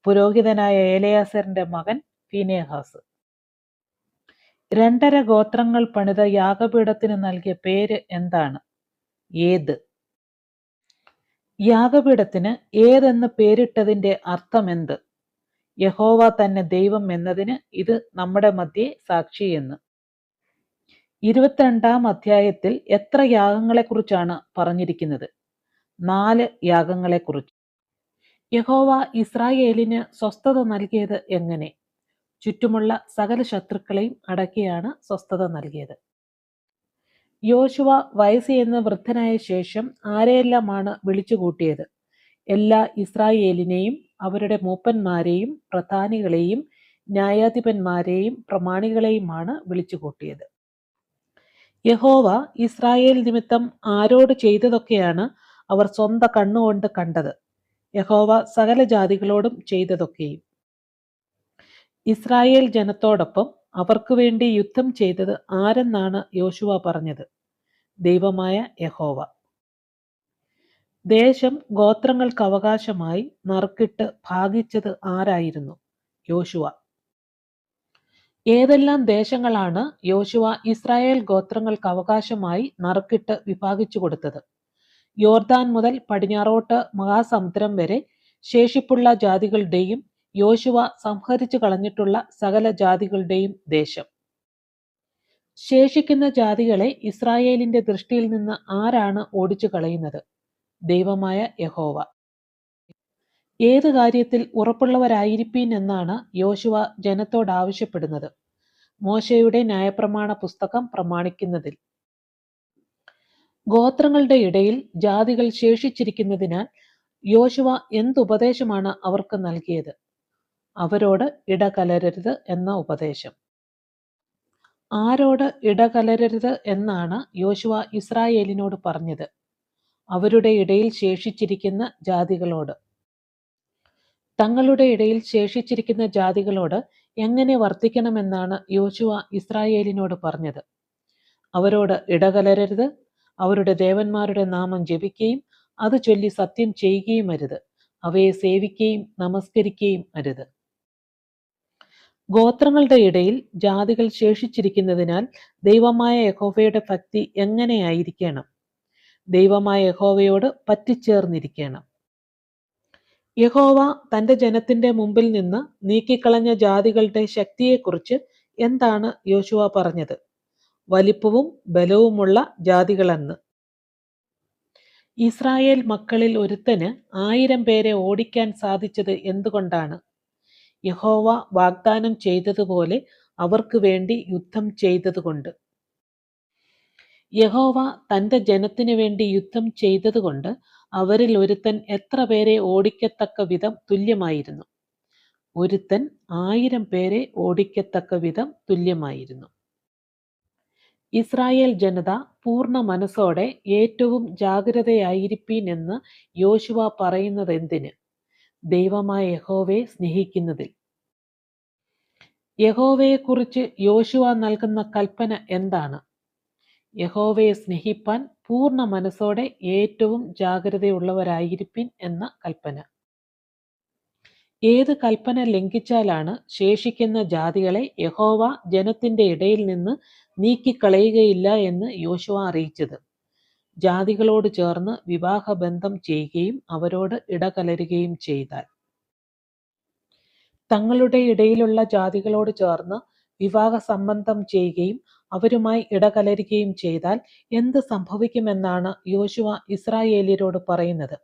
പുരോഹിതനായ ഏലയാസറിന്റെ മകൻ ഫീനെഹാസ്. 2.5 ഗോത്രങ്ങൾ പണിത യാഗപീഠത്തിന് നൽകിയ പേര് എന്താണ്? ഏത്. യാഗപീഠത്തിന് ഏതെന്ന് പേരിട്ടതിന്റെ അർത്ഥമെന്ത്? യഹോവ തന്നെ ദൈവം എന്നതിന് ഇത് നമ്മുടെ മധ്യേ സാക്ഷി എന്ന്. 22-ാം അധ്യായത്തിൽ എത്ര യാഗങ്ങളെക്കുറിച്ചാണ് പറഞ്ഞിരിക്കുന്നത്? 4 യാഗങ്ങളെക്കുറിച്ച്. യഹോവ ഇസ്രായേലിന് സ്വസ്ഥത നൽകിയത് എങ്ങനെ? ചുറ്റുമുള്ള സകല ശത്രുക്കളെയും അടക്കിയാണ് സ്വസ്ഥത നൽകിയത്. യോശുവ വയസ്സ് എന്ന് വൃദ്ധനായ ശേഷം ആരെയെല്ലാമാണ് വിളിച്ചുകൂട്ടിയത്? എല്ലാ ഇസ്രായേലിനെയും അവരുടെ മൂപ്പന്മാരെയും പ്രധാനികളെയും ന്യായാധിപന്മാരെയും പ്രമാണികളെയുമാണ് വിളിച്ചുകൂട്ടിയത്. യഹോവ ഇസ്രായേൽ നിമിത്തം ആരോട് ചെയ്തതൊക്കെയാണ് അവർ സ്വന്തം കണ്ണുകൊണ്ട് കണ്ടത്? യഹോവ സകല ജാതികളോടും ചെയ്തതൊക്കെയും. ഇസ്രായേൽ ജനത്തോടൊപ്പം അവർക്ക് വേണ്ടി യുദ്ധം ചെയ്തത് ആരെന്നാണ് യോശുവ പറഞ്ഞത്? ദൈവമായ യഹോവ. ദേശം ഗോത്രങ്ങൾക്ക് അവകാശമായി നറുക്കിട്ട് ഭാഗിച്ചത് ആരായിരുന്നു? യോശുവ. ഏതെല്ലാം ദേശങ്ങളാണ് യോശുവ ഇസ്രായേൽ ഗോത്രങ്ങൾക്ക് അവകാശമായി നറുക്കിട്ട് വിഭാഗിച്ചു കൊടുത്തത്? യോർദാൻ മുതൽ പടിഞ്ഞാറോട്ട് മഹാസമുദ്രം വരെ ശേഷിപ്പുള്ള ജാതികളുടെയും യോശുവ സംഹരിച്ചു കളഞ്ഞിട്ടുള്ള സകല ജാതികളുടെയും ദേശം. ശേഷിക്കുന്ന ജാതികളെ ഇസ്രായേലിന്റെ ദൃഷ്ടിയിൽ നിന്ന് ആരാണ് ഓടിച്ചു കളയുന്നത്? ദൈവമായ യഹോവ. ഏത് കാര്യത്തിൽ ഉറപ്പുള്ളവരായിരിപ്പീൻ എന്നാണ് യോശുവ ജനത്തോട് ആവശ്യപ്പെടുന്നത്? മോശയുടെ ന്യായപ്രമാണ പുസ്തകം പ്രമാണിക്കുന്നതിൽ. ഗോത്രങ്ങളുടെ ഇടയിൽ ജാതികൾ ശേഷിച്ചിരിക്കുന്നതിനാൽ യോശുവ എന്തുപദേശമാണ് അവർക്ക് നൽകിയത്? അവരോട് ഇടകലരരുത് എന്ന ഉപദേശം. ആരോട് ഇടകലരരുത് എന്നാണ് യോശുവ ഇസ്രായേലിനോട് പറഞ്ഞത്? അവരുടെ ഇടയിൽ ശേഷിച്ചിരിക്കുന്ന ജാതികളോട്. തങ്ങളുടെ ഇടയിൽ ശേഷിച്ചിരിക്കുന്ന ജാതികളോട് എങ്ങനെ വർത്തിക്കണമെന്നാണ് യോശുവ ഇസ്രായേലിനോട് പറഞ്ഞത്. അവരോട് ഇടകലരരുത്, അവരുടെ ദേവന്മാരുടെ നാമം ജപിക്കുകയും അത് ചൊല്ലി സത്യം ചെയ്യുകയും അരുത്, അവയെ സേവിക്കുകയും നമസ്കരിക്കുകയും അരുത്. ഗോത്രങ്ങളുടെ ഇടയിൽ ജാതികൾ ശേഷിച്ചിരിക്കുന്നതിനാൽ ദൈവമായ യഹോവയുടെ ഭക്തി എങ്ങനെയായിരിക്കണം? ദൈവമായ യഹോവയോട് പറ്റിച്ചേർന്നിരിക്കണം. യഹോവ തന്റെ ജനത്തിന്റെ മുമ്പിൽ നിന്ന് നീക്കിക്കളഞ്ഞ ജാതികളുടെ ശക്തിയെക്കുറിച്ച് എന്താണ് യോശുവ പറഞ്ഞത്? വലിപ്പവും ബലവുമുള്ള ജാതികളെന്ന്. ഇസ്രായേൽ മക്കളിൽ ഒരുത്തന് 1000 പേരെ ഓടിക്കാൻ സാധിച്ചത് എന്തുകൊണ്ടാണ്? യഹോവ വാഗ്ദാനം ചെയ്തതുപോലെ അവർക്ക് വേണ്ടി യുദ്ധം ചെയ്തതുകൊണ്ട്. യഹോവ തന്റെ ജനത്തിനു വേണ്ടി യുദ്ധം ചെയ്തതുകൊണ്ട് അവരിൽ ഒരുത്തൻ എത്ര പേരെ ഓടിക്കത്തക്ക വിധം തുല്യമായിരുന്നു? ഒരുത്തൻ 1000 പേരെ ഓടിക്കത്തക്ക വിധം തുല്യമായിരുന്നു. ഇസ്രായേൽ ജനത പൂർണ്ണ മനസ്സോടെ ഏറ്റവും ജാഗ്രതയായിരിപ്പീൻ എന്ന് യോശുവ പറയുന്നത് എന്തിന്? ദൈവമായ യഹോവയെ സ്നേഹിക്കുന്നതിൽ. യഹോവയെക്കുറിച്ച് യോശുവ നൽകുന്ന കൽപ്പന എന്താണ്? യഹോവയെ സ്നേഹിപ്പാൻ പൂർണ്ണ മനസ്സോടെ ഏറ്റവും ജാഗ്രതയുള്ളവരായിരിപ്പിൻ എന്ന കൽപ്പന. ഏത് കൽപ്പന ലംഘിച്ചാലാണ് ശേഷിക്കുന്ന ജാതികളെ യഹോവ ജനത്തിന്റെ ഇടയിൽ നിന്ന് നീക്കിക്കളയുകയില്ല എന്ന് യോശുവ അറിയിച്ചത്? ജാതികളോട് ചേർന്ന് വിവാഹബന്ധം ചെയ്യുകയും അവരോട് ഇടകലരുകയും ചെയ്താൽ. തങ്ങളുടെ ഇടയിലുള്ള ജാതികളോട് ചേർന്ന് വിവാഹ സംബന്ധം ചെയ്യുകയും അവരുമായി ഇടകലരുകയും ചെയ്താൽ എന്ത് സംഭവിക്കുമെന്നാണ് യോശുവ ഇസ്രായേലിയരോട് പറയുന്നത്?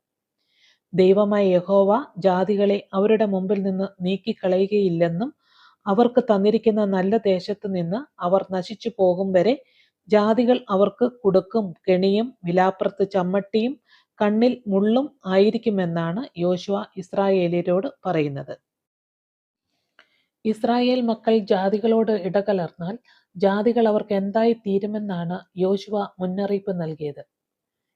ദൈവമായ യഹോവ ജാതികളെ അവരുടെ മുമ്പിൽ നിന്ന് നീക്കിക്കളയുകയില്ലെന്നും അവർക്ക് തന്നിരിക്കുന്ന നല്ല ദേശത്ത് നിന്ന് അവർ നശിച്ചു പോകും വരെ ജാതികൾ അവർക്ക് കുടുക്കും കെണിയും വിലാപ്പുറത്ത് ചമ്മട്ടിയും കണ്ണിൽ മുള്ളും ആയിരിക്കുമെന്നാണ് യോശുവ ഇസ്രായേലിയരോട് പറയുന്നത്. ഇസ്രായേൽ മക്കൾ ജാതികളോട് ഇടകലർന്നാൽ ജാതികൾ അവർക്ക് എന്തായി തീരുമെന്നാണ് യോശുവ മുന്നറിയിപ്പ് നൽകിയത്.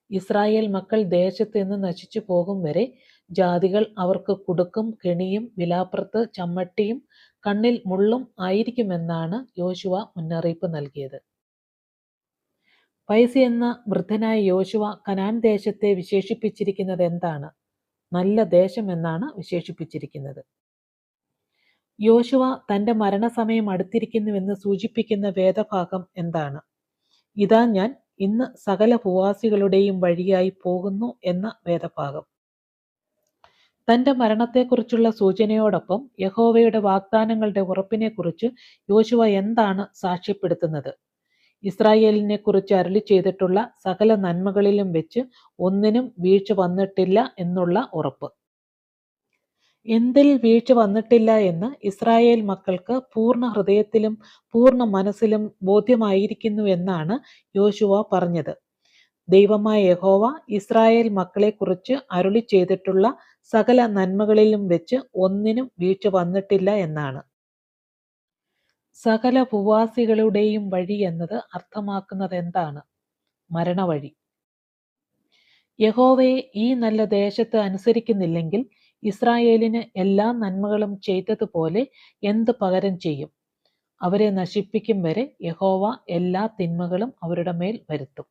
ഇസ്രായേൽ മക്കൾ ദേശത്ത് നിന്ന് നശിച്ചു പോകും വരെ ജാതികൾ അവർക്ക് കുടുക്കും കെണിയും വിലാപ്പുറത്ത് ചമ്മട്ടിയും കണ്ണിൽ മുള്ളും ആയിരിക്കുമെന്നാണ് യോശുവ മുന്നറിയിപ്പ് നൽകിയത്. പൈസി എന്ന വൃദ്ധനായ യോശുവ കനാൻ ദേശത്തെ വിശേഷിപ്പിച്ചിരിക്കുന്നത് എന്താണ്? നല്ല ദേശം എന്നാണ് വിശേഷിപ്പിച്ചിരിക്കുന്നത്. യോശുവ തന്റെ മരണസമയം അടുത്തിരിക്കുന്നുവെന്ന് സൂചിപ്പിക്കുന്ന വേദഭാഗം എന്താണ്? ഇതാ ഞാൻ ഇന്ന് സകല ഭൂവാസികളുടെയും വഴിയായി പോകുന്നു എന്ന വേദഭാഗം. തന്റെ മരണത്തെക്കുറിച്ചുള്ള സൂചനയോടൊപ്പം യഹോവയുടെ വാഗ്ദാനങ്ങളുടെ ഉറപ്പിനെക്കുറിച്ച് യോശുവ എന്താണ് സാക്ഷ്യപ്പെടുത്തുന്നത്? ഇസ്രായേലിനെ കുറിച്ച് അരുളി ചെയ്തിട്ടുള്ള സകല നന്മകളിലും വെച്ച് ഒന്നിനും വീഴ്ച വന്നിട്ടില്ല എന്നുള്ള ഉറപ്പ്. എന്തിൽ വീഴ്ച വന്നിട്ടില്ല എന്ന് ഇസ്രായേൽ മക്കൾക്ക് പൂർണ്ണ ഹൃദയത്തിലും പൂർണ്ണ മനസ്സിലും ബോധ്യമായിരിക്കുന്നു എന്നാണ് യോശുവ പറഞ്ഞത്. ദൈവമായ യഹോവ ഇസ്രായേൽ മക്കളെ കുറിച്ച് അരുളി ചെയ്തിട്ടുള്ള സകല നന്മകളിലും വെച്ച് ഒന്നിനും വീഴ്ച വന്നിട്ടില്ല എന്നാണ്. സകല ഭൂവാസികളുടെയും വഴി എന്നത് അർത്ഥമാക്കുന്നത് എന്താണ്? മരണവഴി. യഹോവയെ ഈ നല്ല ദേശത്ത് അനുസരിക്കുന്നില്ലെങ്കിൽ ഇസ്രായേലിന് എല്ലാ നന്മകളും ചെയ്തതുപോലെ എന്ത് പകരം ചെയ്യും? അവരെ നശിപ്പിക്കും വരെ യഹോവ എല്ലാ തിന്മകളും അവരുടെ മേൽ വരുത്തും.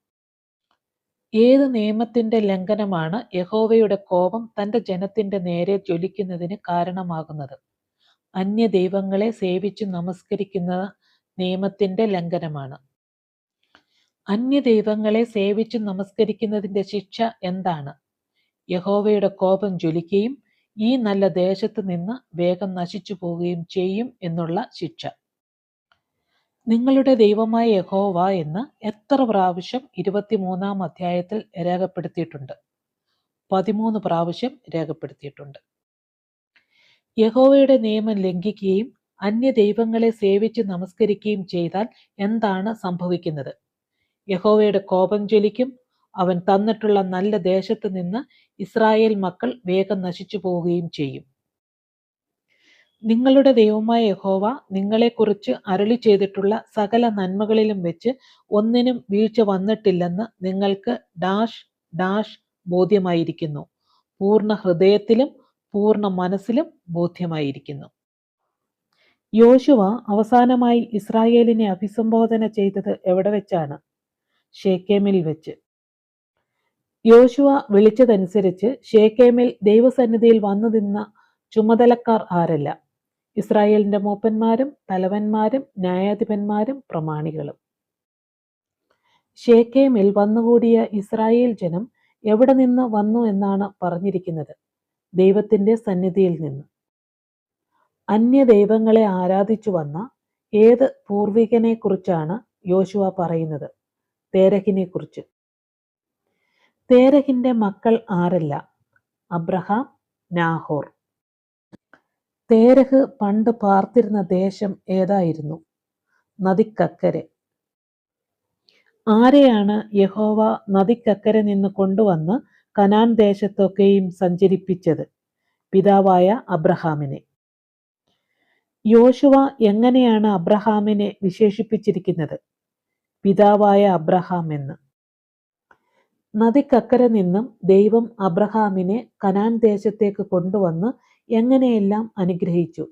ഏത് നിയമത്തിന്റെ ലംഘനമാണ് യഹോവയുടെ കോപം തന്റെ ജനത്തിന്റെ നേരെ ജ്വലിക്കുന്നതിന് കാരണമാകുന്നത്? അന്യദൈവങ്ങളെ സേവിച്ചു നമസ്കരിക്കുന്ന നിയമത്തിന്റെ ലംഘനമാണ്. അന്യദൈവങ്ങളെ സേവിച്ചു നമസ്കരിക്കുന്നതിന്റെ ശിക്ഷ എന്താണ്? യഹോവയുടെ കോപം ജ്വലിക്കുകയും ഈ നല്ല ദേശത്ത് നിന്ന് വേഗം നശിച്ചു പോവുകയും ചെയ്യും എന്നുള്ള ശിക്ഷ. നിങ്ങളുടെ ദൈവമായ യഹോവ എന്ന് എത്ര പ്രാവശ്യം 23-ാം അധ്യായത്തിൽ രേഖപ്പെടുത്തിയിട്ടുണ്ട്? 13 പ്രാവശ്യം രേഖപ്പെടുത്തിയിട്ടുണ്ട്. യഹോവയുടെ നിയമം ലംഘിക്കുകയും അന്യദൈവങ്ങളെ സേവിച്ച് നമസ്കരിക്കുകയും ചെയ്താൽ എന്താണ് സംഭവിക്കുന്നത്? യഹോവയുടെ കോപം ജ്വലിക്കും. അവൻ തന്നിട്ടുള്ള നല്ല ദേശത്ത് നിന്ന് ഇസ്രായേൽ മക്കൾ വേഗം നശിച്ചു പോവുകയും ചെയ്യും. നിങ്ങളുടെ ദൈവമായ യഹോവ നിങ്ങളെക്കുറിച്ച് അരുളി ചെയ്തിട്ടുള്ള സകല നന്മകളിലും വെച്ച് ഒന്നിനും വീഴ്ച വന്നിട്ടില്ലെന്ന് നിങ്ങൾക്ക് ഡാഷ് ഡാഷ് ബോധ്യമായിരിക്കുന്നു. പൂർണ്ണ ഹൃദയത്തിലും പൂർണ്ണ മനസ്സിലും ബോധ്യമായിരിക്കുന്നു. യോശുവ അവസാനമായി ഇസ്രായേലിനെ അഭിസംബോധന ചെയ്തത് എവിടെ വെച്ചാണ്? ഷേക്കേമിൽ വെച്ച്. യോശുവ വിളിച്ചതനുസരിച്ച് ഷേക്കേമിൽ ദൈവസന്നിധിയിൽ വന്നു നിന്ന ചുമതലക്കാർ ആരല്ല? ഇസ്രായേലിന്റെ മൂപ്പന്മാരും തലവന്മാരും ന്യായാധിപന്മാരും പ്രമാണികളും. ഷേക്കേമിൽ വന്നുകൂടിയ ഇസ്രായേൽ ജനം എവിടെ നിന്ന് വന്നു എന്നാണ് പറഞ്ഞിരിക്കുന്നത്? ദൈവത്തിന്റെ സന്നിധിയിൽ നിന്ന്. അന്യദൈവങ്ങളെ ആരാധിച്ചു വന്ന ഏത് പൂർവികനെ കുറിച്ചാണ് യോശുവ പറയുന്നത്? തേരഹിനെ കുറിച്ച്. തേരഹിന്റെ മക്കൾ ആരല്ല? Abraham, Nahor. തേരഹ് പണ്ട് പാർത്തിരുന്ന ദേശം ഏതായിരുന്നു? നദിക്കക്കരെ. ആരെയാണ് യഹോവ നദിക്കക്കരെ നിന്ന് കൊണ്ടുവന്ന് കനാൻ ദേശത്തൊക്കെയും സഞ്ചരിപ്പിച്ചത്? പിതാവായ അബ്രഹാമിനെ. യോശുവ എങ്ങനെയാണ് അബ്രഹാമിനെ വിശേഷിപ്പിച്ചിരിക്കുന്നത്? പിതാവായ അബ്രഹാം എന്ന്. നദിക്കക്കരെ നിന്നും ദൈവം അബ്രഹാമിനെ കനാൻ ദേശത്തേക്ക് കൊണ്ടുവന്ന് എങ്ങനെയെല്ലാം അനുഗ്രഹിച്ചു?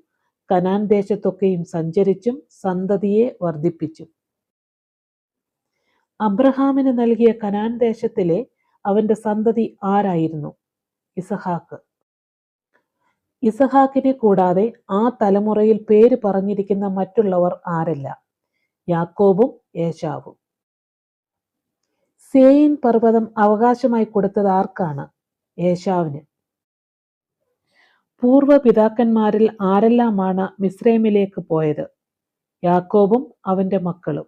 കനാൻ ദേശത്തൊക്കെയും സഞ്ചരിച്ചും സന്തതിയെ വർദ്ധിപ്പിച്ചു. അബ്രഹാമിന് നൽകിയ കനാൻ ദേശത്തിലെ അവന്റെ സന്തതി ആരായിരുന്നു? ഇസഹാക്ക്. ഇസഹാക്കിനെ കൂടാതെ ആ തലമുറയിൽ പേര് പറഞ്ഞിരിക്കുന്ന മറ്റുള്ളവർ ആരല്ല? യാക്കോബും ഏശാവും. സേയിൻ പർവ്വതം അവകാശമായി കൊടുത്തത് ആർക്കാണ്? ഏശാവിന്. പൂർവ്വ പിതാക്കന്മാരിൽ ആരെല്ലാമാണ് മിസ്രൈമിലേക്ക് പോയത്? യാക്കോബും അവന്റെ മക്കളും.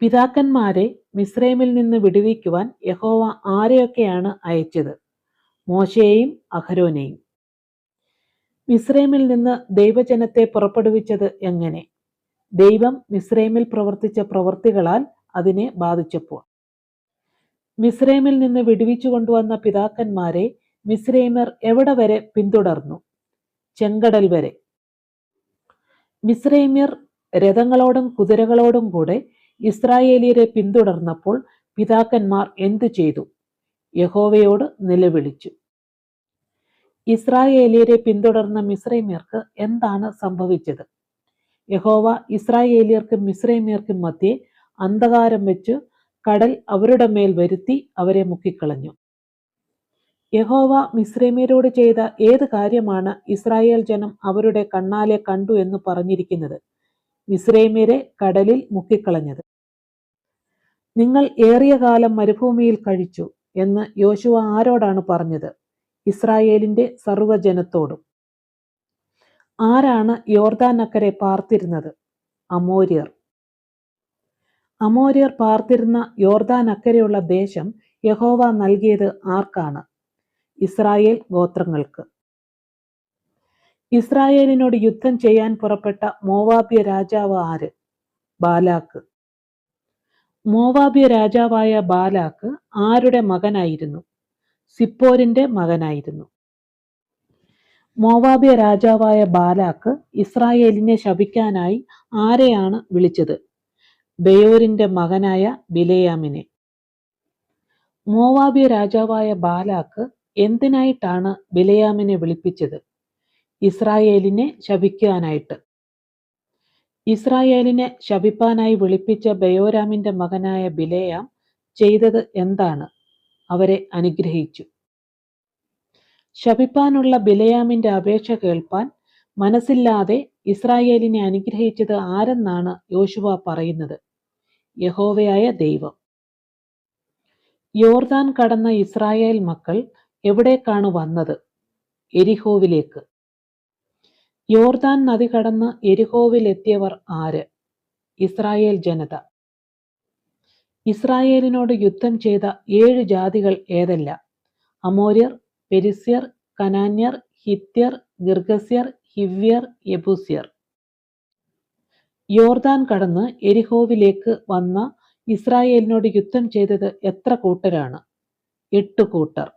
പിതാക്കന്മാരെ മിസ്രൈമിൽ നിന്ന് വിടുവിക്കുവാൻ യഹോവ ആരെയൊക്കെയാണ് അയച്ചത്? മോശയെയും അഹരോനെയും. മിസ്രൈമിൽ നിന്ന് ദൈവജനത്തെ പുറപ്പെടുവിച്ചത് എങ്ങനെ? ദൈവം മിസ്രൈമിൽ പ്രവർത്തിച്ച പ്രവൃത്തികളാൽ അതിനെ ബാധിച്ചപ്പോൾ. മിസ്രൈമിൽ നിന്ന് വിടുവിച്ചു കൊണ്ടുവന്ന പിതാക്കന്മാരെ മിസ്രൈമർ എവിടെ വരെ പിന്തുടർന്നു? ചെങ്കടൽ വരെ. മിസ്രൈമ്യർ രഥങ്ങളോടും കുതിരകളോടും കൂടെ ഇസ്രായേലിയരെ പിന്തുടർന്നപ്പോൾ പിതാക്കന്മാർ എന്തു ചെയ്തു? യഹോവയോട് നിലവിളിച്ചു. ഇസ്രായേലിയരെ പിന്തുടർന്ന മിസ്രൈമ്യർക്ക് എന്താണ് സംഭവിച്ചത്? യഹോവ ഇസ്രായേലിയർക്കും മിസ്രൈമ്യർക്കും മധ്യേ അന്ധകാരം വെച്ച് കടൽ അവരുടെ മേൽ വരുത്തി അവരെ മുക്കിക്കളഞ്ഞു. യഹോവ മിസ്രൈമ്യരോട് ചെയ്ത ഏത് കാര്യമാണ് ഇസ്രായേൽ ജനം അവരുടെ കണ്ണാലെ കണ്ടു എന്ന് പറഞ്ഞിരിക്കുന്നത്? മിസ്രൈമ്യരെ കടലിൽ മുക്കിക്കളഞ്ഞത്. നിങ്ങൾ ഏറിയ കാലം മരുഭൂമിയിൽ കഴിച്ചു എന്ന് യോശുവ ആരോടാണ് പറഞ്ഞത്? ഇസ്രായേലിന്റെ സർവ്വജനത്തോടും. ആരാണ് യോർദാൻ അക്കരെ പാർത്തിരുന്നത്? അമോര്യർ. അമോര്യർ പാർത്തിരുന്ന യോർദാൻ അക്കരെയുള്ള ദേശം യഹോവ നൽകിയത് ആർക്കാണ്? ഇസ്രായേൽ ഗോത്രങ്ങൾക്ക്. ഇസ്രായേലിനോട് യുദ്ധം ചെയ്യാൻ പുറപ്പെട്ട മോവാബ്യ രാജാവ് ആര്? ബാലാക്ക്. മോവാബ്യ രാജാവായ ബാലാക്ക് ആരുടെ മകനായിരുന്നു? സിപ്പോരിന്റെ മകനായിരുന്നു. മോവാബ്യ രാജാവായ ബാലാക്ക് ഇസ്രായേലിനെ ശപിക്കാനായി ആരെയാണ് വിളിച്ചത്? ബെയോരിന്റെ മകനായ ബിലെയാമിനെ. മോവാബ്യ രാജാവായ ബാലാക്ക് എന്തിനായിട്ടാണ് ബിലെയാമിനെ വിളിപ്പിച്ചത്? ഇസ്രായേലിനെ ശപിക്കാനായിട്ട്. ഇസ്രായേലിനെ ശപിപ്പാനായി വിളിപ്പിച്ച ബെയോരാമിന്റെ മകനായ ബിലെയാം ചെയ്തത് എന്താണ്? അവരെ അനുഗ്രഹിച്ചു. ശപിപ്പാനുള്ള ബിലെയാമിന്റെ അപേക്ഷ കേൾപ്പാൻ മനസ്സില്ലാതെ ഇസ്രായേലിനെ അനുഗ്രഹിച്ചത് ആരെന്നാണ് യോശുവ പറയുന്നത്? യഹോവയായ ദൈവം. യോർദാൻ കടന്ന ഇസ്രായേൽ മക്കൾ എവിടേക്കാണ് വന്നത്? എരിഹോവിലേക്ക്. യോർദാൻ നദി കടന്ന് എരിഹോവിൽ എത്തിയവർ ആര്? ഇസ്രായേൽ ജനത. ഇസ്രായേലിനോട് യുദ്ധം ചെയ്ത 7 ജാതികൾ ഏതല്ല? അമോര്യർ, പെരിസ്യർ, കനാന്യർ, ഹിത്യർ, ഗിർഗസ്യർ, ഹിവ്യർ, യെബൂസ്യർ. യോർദാൻ കടന്ന് എരിഹോവിലേക്ക് വന്ന ഇസ്രായേലിനോട് യുദ്ധം ചെയ്തത് എത്ര കൂട്ടരാണ്? 8 കൂട്ടർ.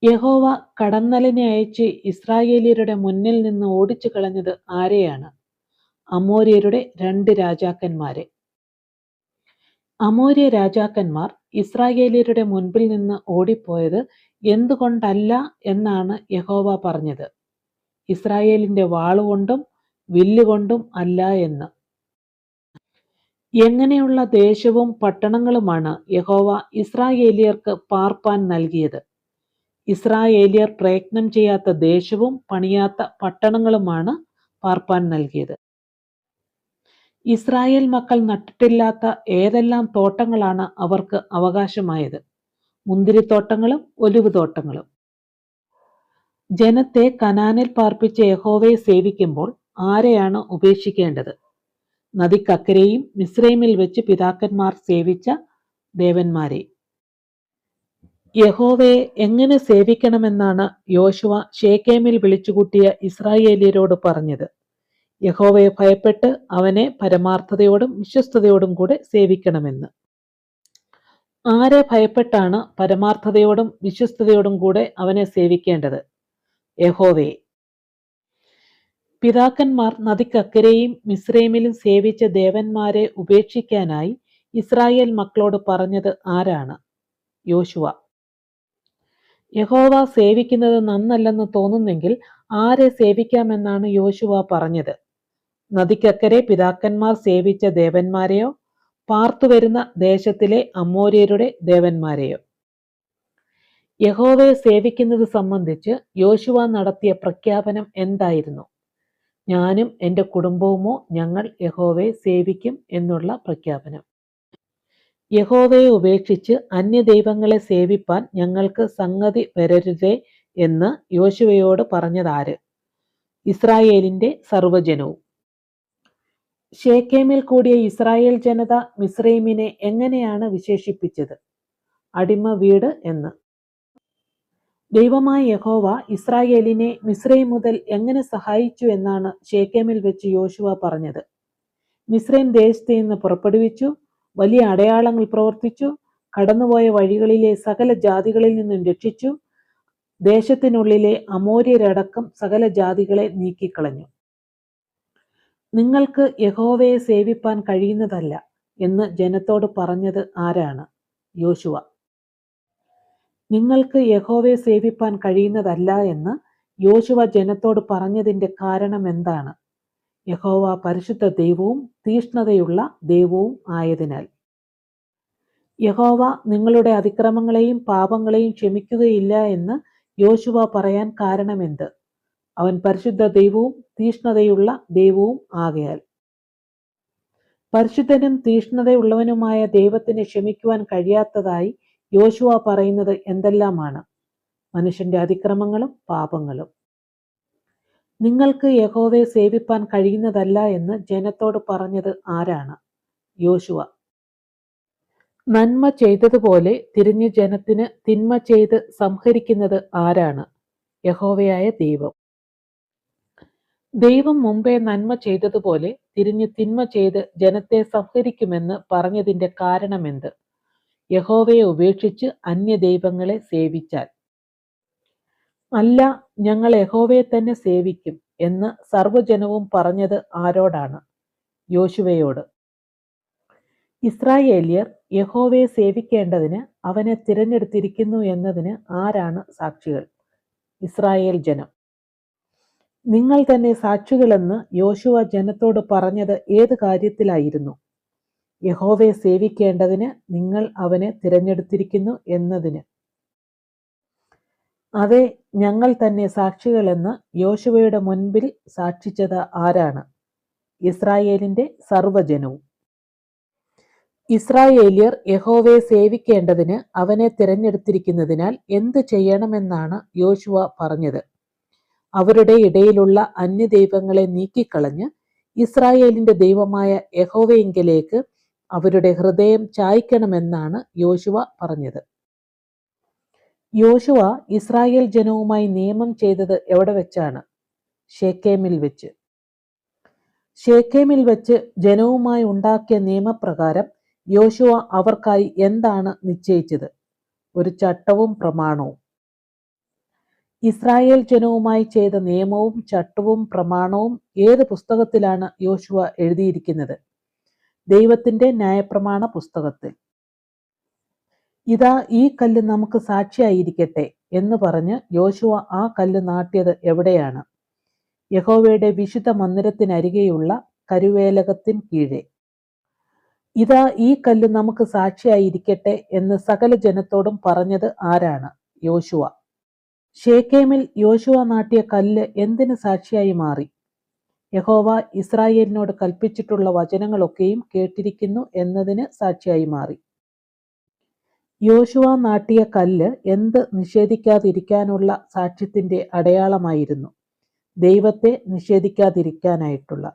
യഹോവ കടന്നലിനെ അയച്ച് ഇസ്രായേലിയരുടെ മുന്നിൽ നിന്ന് ഓടിച്ചു കളഞ്ഞത് ആരെയാണ്? അമോര്യരുടെ 2 രാജാക്കന്മാരെ. അമോര്യ രാജാക്കന്മാർ ഇസ്രായേലിയരുടെ മുൻപിൽ നിന്ന് ഓടിപ്പോയത് എന്തുകൊണ്ടല്ല എന്നാണ് യഹോവ പറഞ്ഞത്? ഇസ്രായേലിന്റെ വാളുകൊണ്ടും വില്ലുകൊണ്ടും അല്ല എന്ന്. എങ്ങനെയുള്ള ദേശവും പട്ടണങ്ങളുമാണ് യഹോവ ഇസ്രായേലിയർക്ക് പാർപ്പാൻ നൽകിയത്? ഇസ്രായേലിയർ പ്രയത്നം ചെയ്യാത്ത ദേശവും പണിയാത്ത പട്ടണങ്ങളുമാണ് പാർപ്പാൻ നൽകിയത്. ഇസ്രായേൽ മക്കൾ നട്ടിട്ടില്ലാത്ത ഏതെല്ലാം തോട്ടങ്ങളാണ് അവർക്ക് അവകാശമായത്? മുന്തിരിത്തോട്ടങ്ങളും ഒലിവ് തോട്ടങ്ങളും. ജനത്തെ കനാനിൽ പാർപ്പിച്ച യഹോവയെ സേവിക്കുമ്പോൾ ആരെയാണ് ഉപേക്ഷിക്കേണ്ടത്? നദിക്കക്കരെയും മിസ്രൈമിൽ വെച്ച് പിതാക്കന്മാർ സേവിച്ച ദേവന്മാരെ. യഹോവയെ എങ്ങനെ സേവിക്കണമെന്നാണ് യോശുവ ശേഖേമിൽ വിളിച്ചുകൂട്ടിയ ഇസ്രായേലിയരോട് പറഞ്ഞത്? യഹോവയെ ഭയപ്പെട്ട് അവനെ പരമാർത്ഥതയോടും വിശ്വസ്തയോടും കൂടെ സേവിക്കണമെന്ന്. ആരെ ഭയപ്പെട്ടാണ് പരമാർത്ഥതയോടും വിശ്വസ്തയോടും കൂടെ അവനെ സേവിക്കേണ്ടത്? യഹോവയെ. പിതാക്കന്മാർ നദിക്കക്കരെയും മിസ്രൈമിലും സേവിച്ച ദേവന്മാരെ ഉപേക്ഷിക്കാനായി ഇസ്രായേൽ മക്കളോട് പറഞ്ഞത് ആരാണ്? യോശുവ. യഹോവ സേവിക്കുന്നത് നന്നല്ലെന്ന് തോന്നുന്നെങ്കിൽ ആരെ സേവിക്കാമെന്നാണ് യോശുവ പറഞ്ഞത്? നദിക്കക്കരെ പിതാക്കന്മാർ സേവിച്ച ദേവന്മാരെയോ പാർത്തുവരുന്ന ദേശത്തിലെ അമോര്യരുടെ ദേവന്മാരെയോ? യഹോവയെ സേവിക്കുന്നത് സംബന്ധിച്ച് യോശുവ നടത്തിയ പ്രഖ്യാപനം എന്തായിരുന്നു? ഞാനും എൻ്റെ കുടുംബവുമോ ഞങ്ങൾ യഹോവയെ സേവിക്കും എന്നുള്ള പ്രഖ്യാപനം. യഹോവയെ ഉപേക്ഷിച്ച് അന്യദൈവങ്ങളെ സേവിപ്പാൻ ഞങ്ങൾക്ക് സംഗതി വരരുതേ എന്ന് യോശുവയോട് പറഞ്ഞതാര്? ഇസ്രായേലിന്റെ സർവ്വജനവും. ശേഖേമിൽ കൂടിയ ഇസ്രായേൽ ജനത മിസ്രൈമിനെ എങ്ങനെയാണ് വിശേഷിപ്പിച്ചത്? അടിമ വീട് എന്ന്. ദൈവമായ യഹോവ ഇസ്രായേലിനെ മിസ്രൈം മുതൽ എങ്ങനെ സഹായിച്ചു എന്നാണ് ശേഖേമിൽ വെച്ച് യോശുവ പറഞ്ഞത്? മിസ്രൈം ദേശത്ത് നിന്ന് പുറപ്പെടുവിച്ചു, വലിയ അടയാളങ്ങൾ പ്രവർത്തിച്ചു, കടന്നുപോയ വഴികളിലെ സകല ജാതികളിൽ നിന്നും രക്ഷിച്ചു, ദേശത്തിനുള്ളിലെ അമോര്യരടക്കം സകല ജാതികളെ നീക്കിക്കളഞ്ഞു. നിങ്ങൾക്ക് യഹോവയെ സേവിപ്പാൻ കഴിയുന്നതല്ല എന്ന് ജനത്തോട് പറഞ്ഞത് ആരാണ്? യോശുവ. നിങ്ങൾക്ക് യഹോവയെ സേവിപ്പാൻ കഴിയുന്നതല്ല എന്ന് യോശുവ ജനത്തോട് പറഞ്ഞതിൻ്റെ കാരണം എന്താണ്? യഹോവ പരിശുദ്ധ ദൈവവും തീഷ്ണതയുള്ള ദൈവവും ആയതിനാൽ. യഹോവ നിങ്ങളുടെ അതിക്രമങ്ങളെയും പാപങ്ങളെയും ക്ഷമിക്കുകയില്ല എന്ന് യോശുവ പറയാൻ കാരണമെന്ത്? അവൻ പരിശുദ്ധ ദൈവവും തീഷ്ണതയുള്ള ദൈവവും ആകയാൽ. പരിശുദ്ധനും തീഷ്ണതയുള്ളവനുമായ ദൈവത്തിന് ക്ഷമിക്കുവാൻ കഴിയാത്തതായി യോശുവ പറയുന്നത് എന്തെല്ലാമാണ്? മനുഷ്യന്റെ അതിക്രമങ്ങളും പാപങ്ങളും. നിങ്ങൾക്ക് യഹോവയെ സേവിപ്പാൻ കഴിയുന്നതല്ല എന്ന് ജനത്തോട് പറഞ്ഞത് ആരാണ്? യോശുവ. നന്മ ചെയ്തതുപോലെ തിരിഞ്ഞ് ജനത്തിന് തിന്മ ചെയ്ത് സംഹരിക്കുന്നത് ആരാണ്? യഹോവയായ ദൈവം. ദൈവം മുമ്പേ നന്മ ചെയ്തതുപോലെ തിരിഞ്ഞ് തിന്മ ചെയ്ത് ജനത്തെ സംഹരിക്കുമെന്ന് പറഞ്ഞതിൻ്റെ കാരണമെന്ത്? യഹോവയെ ഉപേക്ഷിച്ച് അന്യദൈവങ്ങളെ സേവിച്ചാൽ. അല്ല, ഞങ്ങൾ യഹോവയെ തന്നെ സേവിക്കും എന്ന് സർവ്വജനവും പറഞ്ഞത് ആരോടാണ്? യോശുവയോട്. ഇസ്രായേല്യർ യഹോവയെ സേവിക്കേണ്ടതിന് അവനെ തിരഞ്ഞെടുത്തിരിക്കുന്നു എന്നതിന് ആരാണ് സാക്ഷികൾ? ഇസ്രായേൽ ജനം. നിങ്ങൾ തന്നെ സാക്ഷികളെന്ന് യോശുവ ജനത്തോട് പറഞ്ഞത് ഏത് കാര്യത്തിലായിരുന്നു? യഹോവയെ സേവിക്കേണ്ടതിന് നിങ്ങൾ അവനെ തിരഞ്ഞെടുത്തിരിക്കുന്നു എന്നതിന്. അതെ, ഞങ്ങൾ തന്നെ സാക്ഷികളെന്ന് യോശുവയുടെ മുൻപിൽ സാക്ഷിച്ചത് ആരാണ്? ഇസ്രായേലിന്റെ സർവ്വജനവും. ഇസ്രായേല്യർ യഹോവയെ സേവിക്കേണ്ടതിന് അവനെ തിരഞ്ഞെടുത്തിരിക്കുന്നതിനാൽ എന്ത് ചെയ്യണമെന്നാണ് യോശുവ പറഞ്ഞത്? അവരുടെ ഇടയിലുള്ള അന്യദൈവങ്ങളെ നീക്കിക്കളഞ്ഞ് ഇസ്രായേലിന്റെ ദൈവമായ യഹോവയെങ്കിലേക്ക് അവരുടെ ഹൃദയം ചായ്ക്കണമെന്നാണ് യോശുവ പറഞ്ഞത്. യോശുവ ഇസ്രായേൽ ജനവുമായി നിയമം ചെയ്തത് എവിടെ വെച്ചാണ്? ശേഖേമിൽ വെച്ച്. ശേഖേമിൽ വെച്ച് ജനവുമായി ഉണ്ടാക്കിയ നിയമപ്രകാരം യോശുവ അവർക്കായി എന്താണ് നിശ്ചയിച്ചത്? ഒരു ചട്ടവും പ്രമാണവും. ഇസ്രായേൽ ജനവുമായി ചെയ്ത നിയമവും ചട്ടവും പ്രമാണവും ഏത് പുസ്തകത്തിലാണ് യോശുവ എഴുതിയിരിക്കുന്നത്? ദൈവത്തിന്റെ ന്യായപ്രമാണ പുസ്തകത്തിൽ. ഇതാ ഈ കല്ല് നമുക്ക് സാക്ഷിയായിരിക്കട്ടെ എന്ന് പറഞ്ഞ് യോശുവ ആ കല്ല് നാട്ടിയത് എവിടെയാണ്? യഹോവയുടെ വിശുദ്ധ മന്ദിരത്തിനരികെയുള്ള കരുവേലകത്തിൻ കീഴെ. ഇതാ ഈ കല്ല് നമുക്ക് സാക്ഷിയായിരിക്കട്ടെ എന്ന് സകല ജനത്തോടും പറഞ്ഞത് ആരാണ്? യോശുവ. ഷേക്കേമിൽ യോശുവ നാട്ടിയ കല്ല് എന്തിന് സാക്ഷിയായി മാറി? യഹോവ ഇസ്രായേലിനോട് കൽപ്പിച്ചിട്ടുള്ള വചനങ്ങളൊക്കെയും കേട്ടിരിക്കുന്നു എന്നതിന് സാക്ഷിയായി മാറി. യോശുവ നാട്ടിയ കല്ല് എന്ത് നിഷേധിക്കാതിരിക്കാനുള്ള സാക്ഷ്യത്തിന്റെ അടയാളമായിരുന്നു? ദൈവത്തെ നിഷേധിക്കാതിരിക്കാനായിട്ടുള്ള.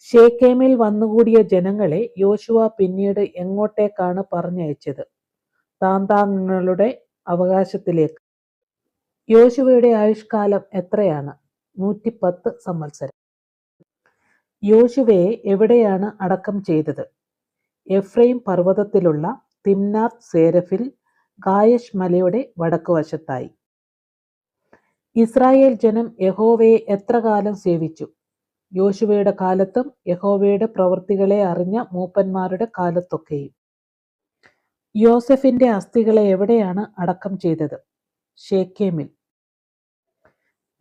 ഷേക്കേമിൽ വന്നുകൂടിയ ജനങ്ങളെ യോശുവ പിന്നീട് എങ്ങോട്ടേക്കാണ് പറഞ്ഞയച്ചത്? താന്താങ്ങളുടെ അവകാശത്തിലേക്ക്. യോശുവയുടെ ആയുഷ്കാലം എത്രയാണ്? 110 സംവത്സരം. യോശുവയെ എവിടെയാണ് അടക്കം ചെയ്തത്? എഫ്രൈം പർവ്വതത്തിലുള്ള തിംനാത്ത് സേരഫിൽ ഗായഷ് മലയുടെ വടക്കുവശത്തായി. ഇസ്രായേൽ ജനം യഹോവയെ എത്ര കാലം സേവിച്ചു? യോശുവയുടെ കാലത്തും യഹോവയുടെ പ്രവൃത്തികളെ അറിഞ്ഞ മൂപ്പന്മാരുടെ കാലത്തൊക്കെയും. യോസെഫിന്റെ അസ്ഥികളെ എവിടെയാണ് അടക്കം ചെയ്തത്? ഷേക്കേമിൽ.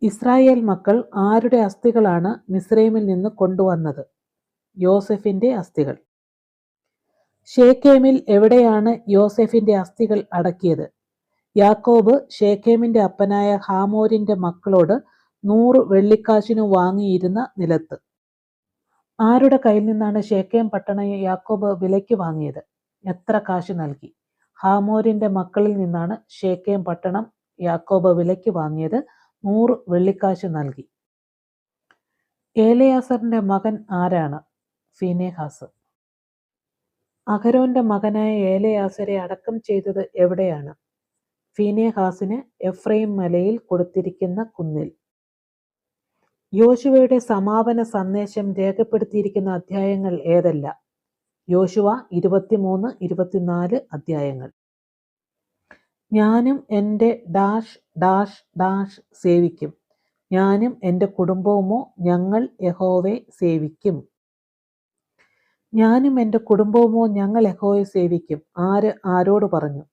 ഇസ്രായേൽ മക്കൾ ആരുടെ അസ്ഥികളാണ് മിസ്രൈമിൽ നിന്ന് കൊണ്ടുവന്നത്? യോസെഫിന്റെ അസ്ഥികൾ. ഷേക്കേമിൽ എവിടെയാണ് യോസെഫിന്റെ അസ്ഥികൾ അടക്കിയത്? യാക്കോബ് ഷേക്കേമിന്റെ അപ്പനായ ഹാമോരിന്റെ മക്കളോട് 100 വെള്ളിക്കാശിനു വാങ്ങിയിരുന്ന നിലത്ത്. ആരുടെ കയ്യിൽ നിന്നാണ് ഷേക്കേം പട്ടണം യാക്കോബ് വിലയ്ക്ക് വാങ്ങിയത്? എത്ര കാശ് നൽകി? ഹാമോരിന്റെ മക്കളിൽ നിന്നാണ് ഷേക്കേം പട്ടണം യാക്കോബ് വിലയ്ക്ക് വാങ്ങിയത്. 100 വെള്ളിക്കാശ് നൽകി. ഏലയാസറിന്റെ മകൻ ആരാണ്? ഫീനെഹാസ്. അഹരോന്റെ മകനായ ഏലയാസരെ അടക്കം ചെയ്തത് എവിടെയാണ്? ഫീനെഹാസിന് എഫ്രൈം മലയിൽ കൊടുത്തിരിക്കുന്ന കുന്നിൽ. യോശുവയുടെ സമാപന സന്ദേശം രേഖപ്പെടുത്തിയിരിക്കുന്ന അധ്യായങ്ങൾ ഏതെല്ലാം? യോശുവ 23, 24 അധ്യായങ്ങൾ. ഞാനും എൻ്റെ ഡാഷ് ഡാഷ് ഡാഷ് സേവിക്കും. ഞാനും എൻ്റെ കുടുംബവുമോ ഞങ്ങൾ യഹോവയെ സേവിക്കും. ഞാനും എൻ്റെ കുടുംബവുമോ ഞങ്ങൾ യഹോവയെ സേവിക്കും. ആര് ആരോട് പറഞ്ഞു?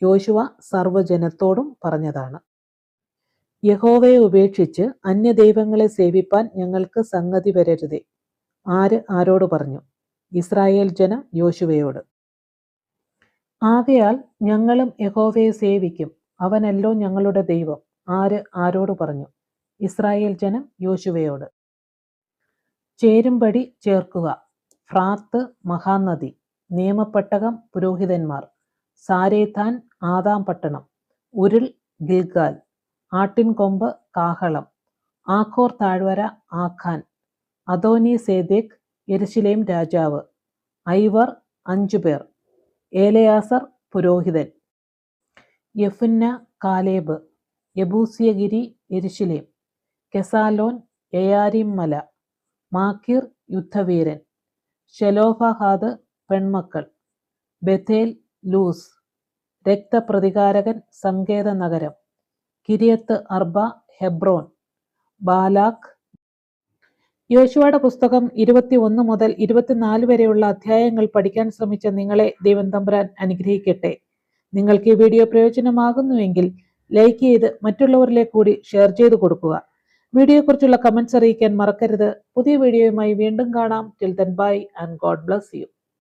യോശുവ സർവ്വജനത്തോടും പറഞ്ഞതാണ്. യഹോവയെ ഉപേക്ഷിച്ച് അന്യദൈവങ്ങളെ സേവിപ്പാൻ ഞങ്ങൾക്ക് സംഗതി വരരുതേ. ആര് ആരോട് പറഞ്ഞു? ഇസ്രായേൽ ജനം യോശുവയോട്. ആകയാൽ ഞങ്ങളും യഹോവയെ സേവിക്കും, അവനല്ലോ ഞങ്ങളുടെ ദൈവം. ആര് ആരോട് പറഞ്ഞു? ഇസ്രായേൽ ജനം യോശുവയോട്. ചേരുംപടി ചേർക്കുക. ഫ്രാത്ത് മഹാനദി, നിയമപ്പെട്ടകം പുരോഹിതന്മാർ, സാരേഥാൻ ആദാം പട്ടണം, ഉരുൾ ഗിൽഗാൽ, ആട്ടിൻകൊമ്പ് കാഹളം, ആഖോർ താഴ്വര ആഖാൻ, അദോനി സേദേക്ക് യെരുശലേം രാജാവ്, ഐവർ 5 പേർ, ഏലയാസർ പുരോഹിതൻ, യെഫുന്ന കാലേബ്, യെബൂസ്യഗിരി യെരുശലേം, കെസാലോൻ യയാരീം മല, മാക്കീർ യുദ്ധവീരൻ, ശെലോഫഹാദ് പെൺമക്കൾ, ബഥേൽ ലൂസ്, രക്തപ്രതികാരകൻ സങ്കേത നഗരം, കിര്യത്ത് അർബ ഹെബ്രോൻ, ബാലാഖ്. യോശുവയുടെ പുസ്തകം 21 മുതൽ 24 വരെയുള്ള അധ്യായങ്ങൾ പഠിക്കാൻ ശ്രമിച്ച നിങ്ങളെ ദൈവം തമ്പുരാൻ അനുഗ്രഹിക്കട്ടെ. നിങ്ങൾക്ക് ഈ വീഡിയോ പ്രയോജനമാകുന്നുവെങ്കിൽ ലൈക്ക് ചെയ്ത് മറ്റുള്ളവരിലേക്ക് കൂടി ഷെയർ ചെയ്ത് കൊടുക്കുക. വീഡിയോയെക്കുറിച്ചുള്ള കമൻറ്റ്സ് അറിയിക്കാൻ മറക്കരുത്. പുതിയ വീഡിയോയുമായി വീണ്ടും കാണാം. Till then bye and God bless you.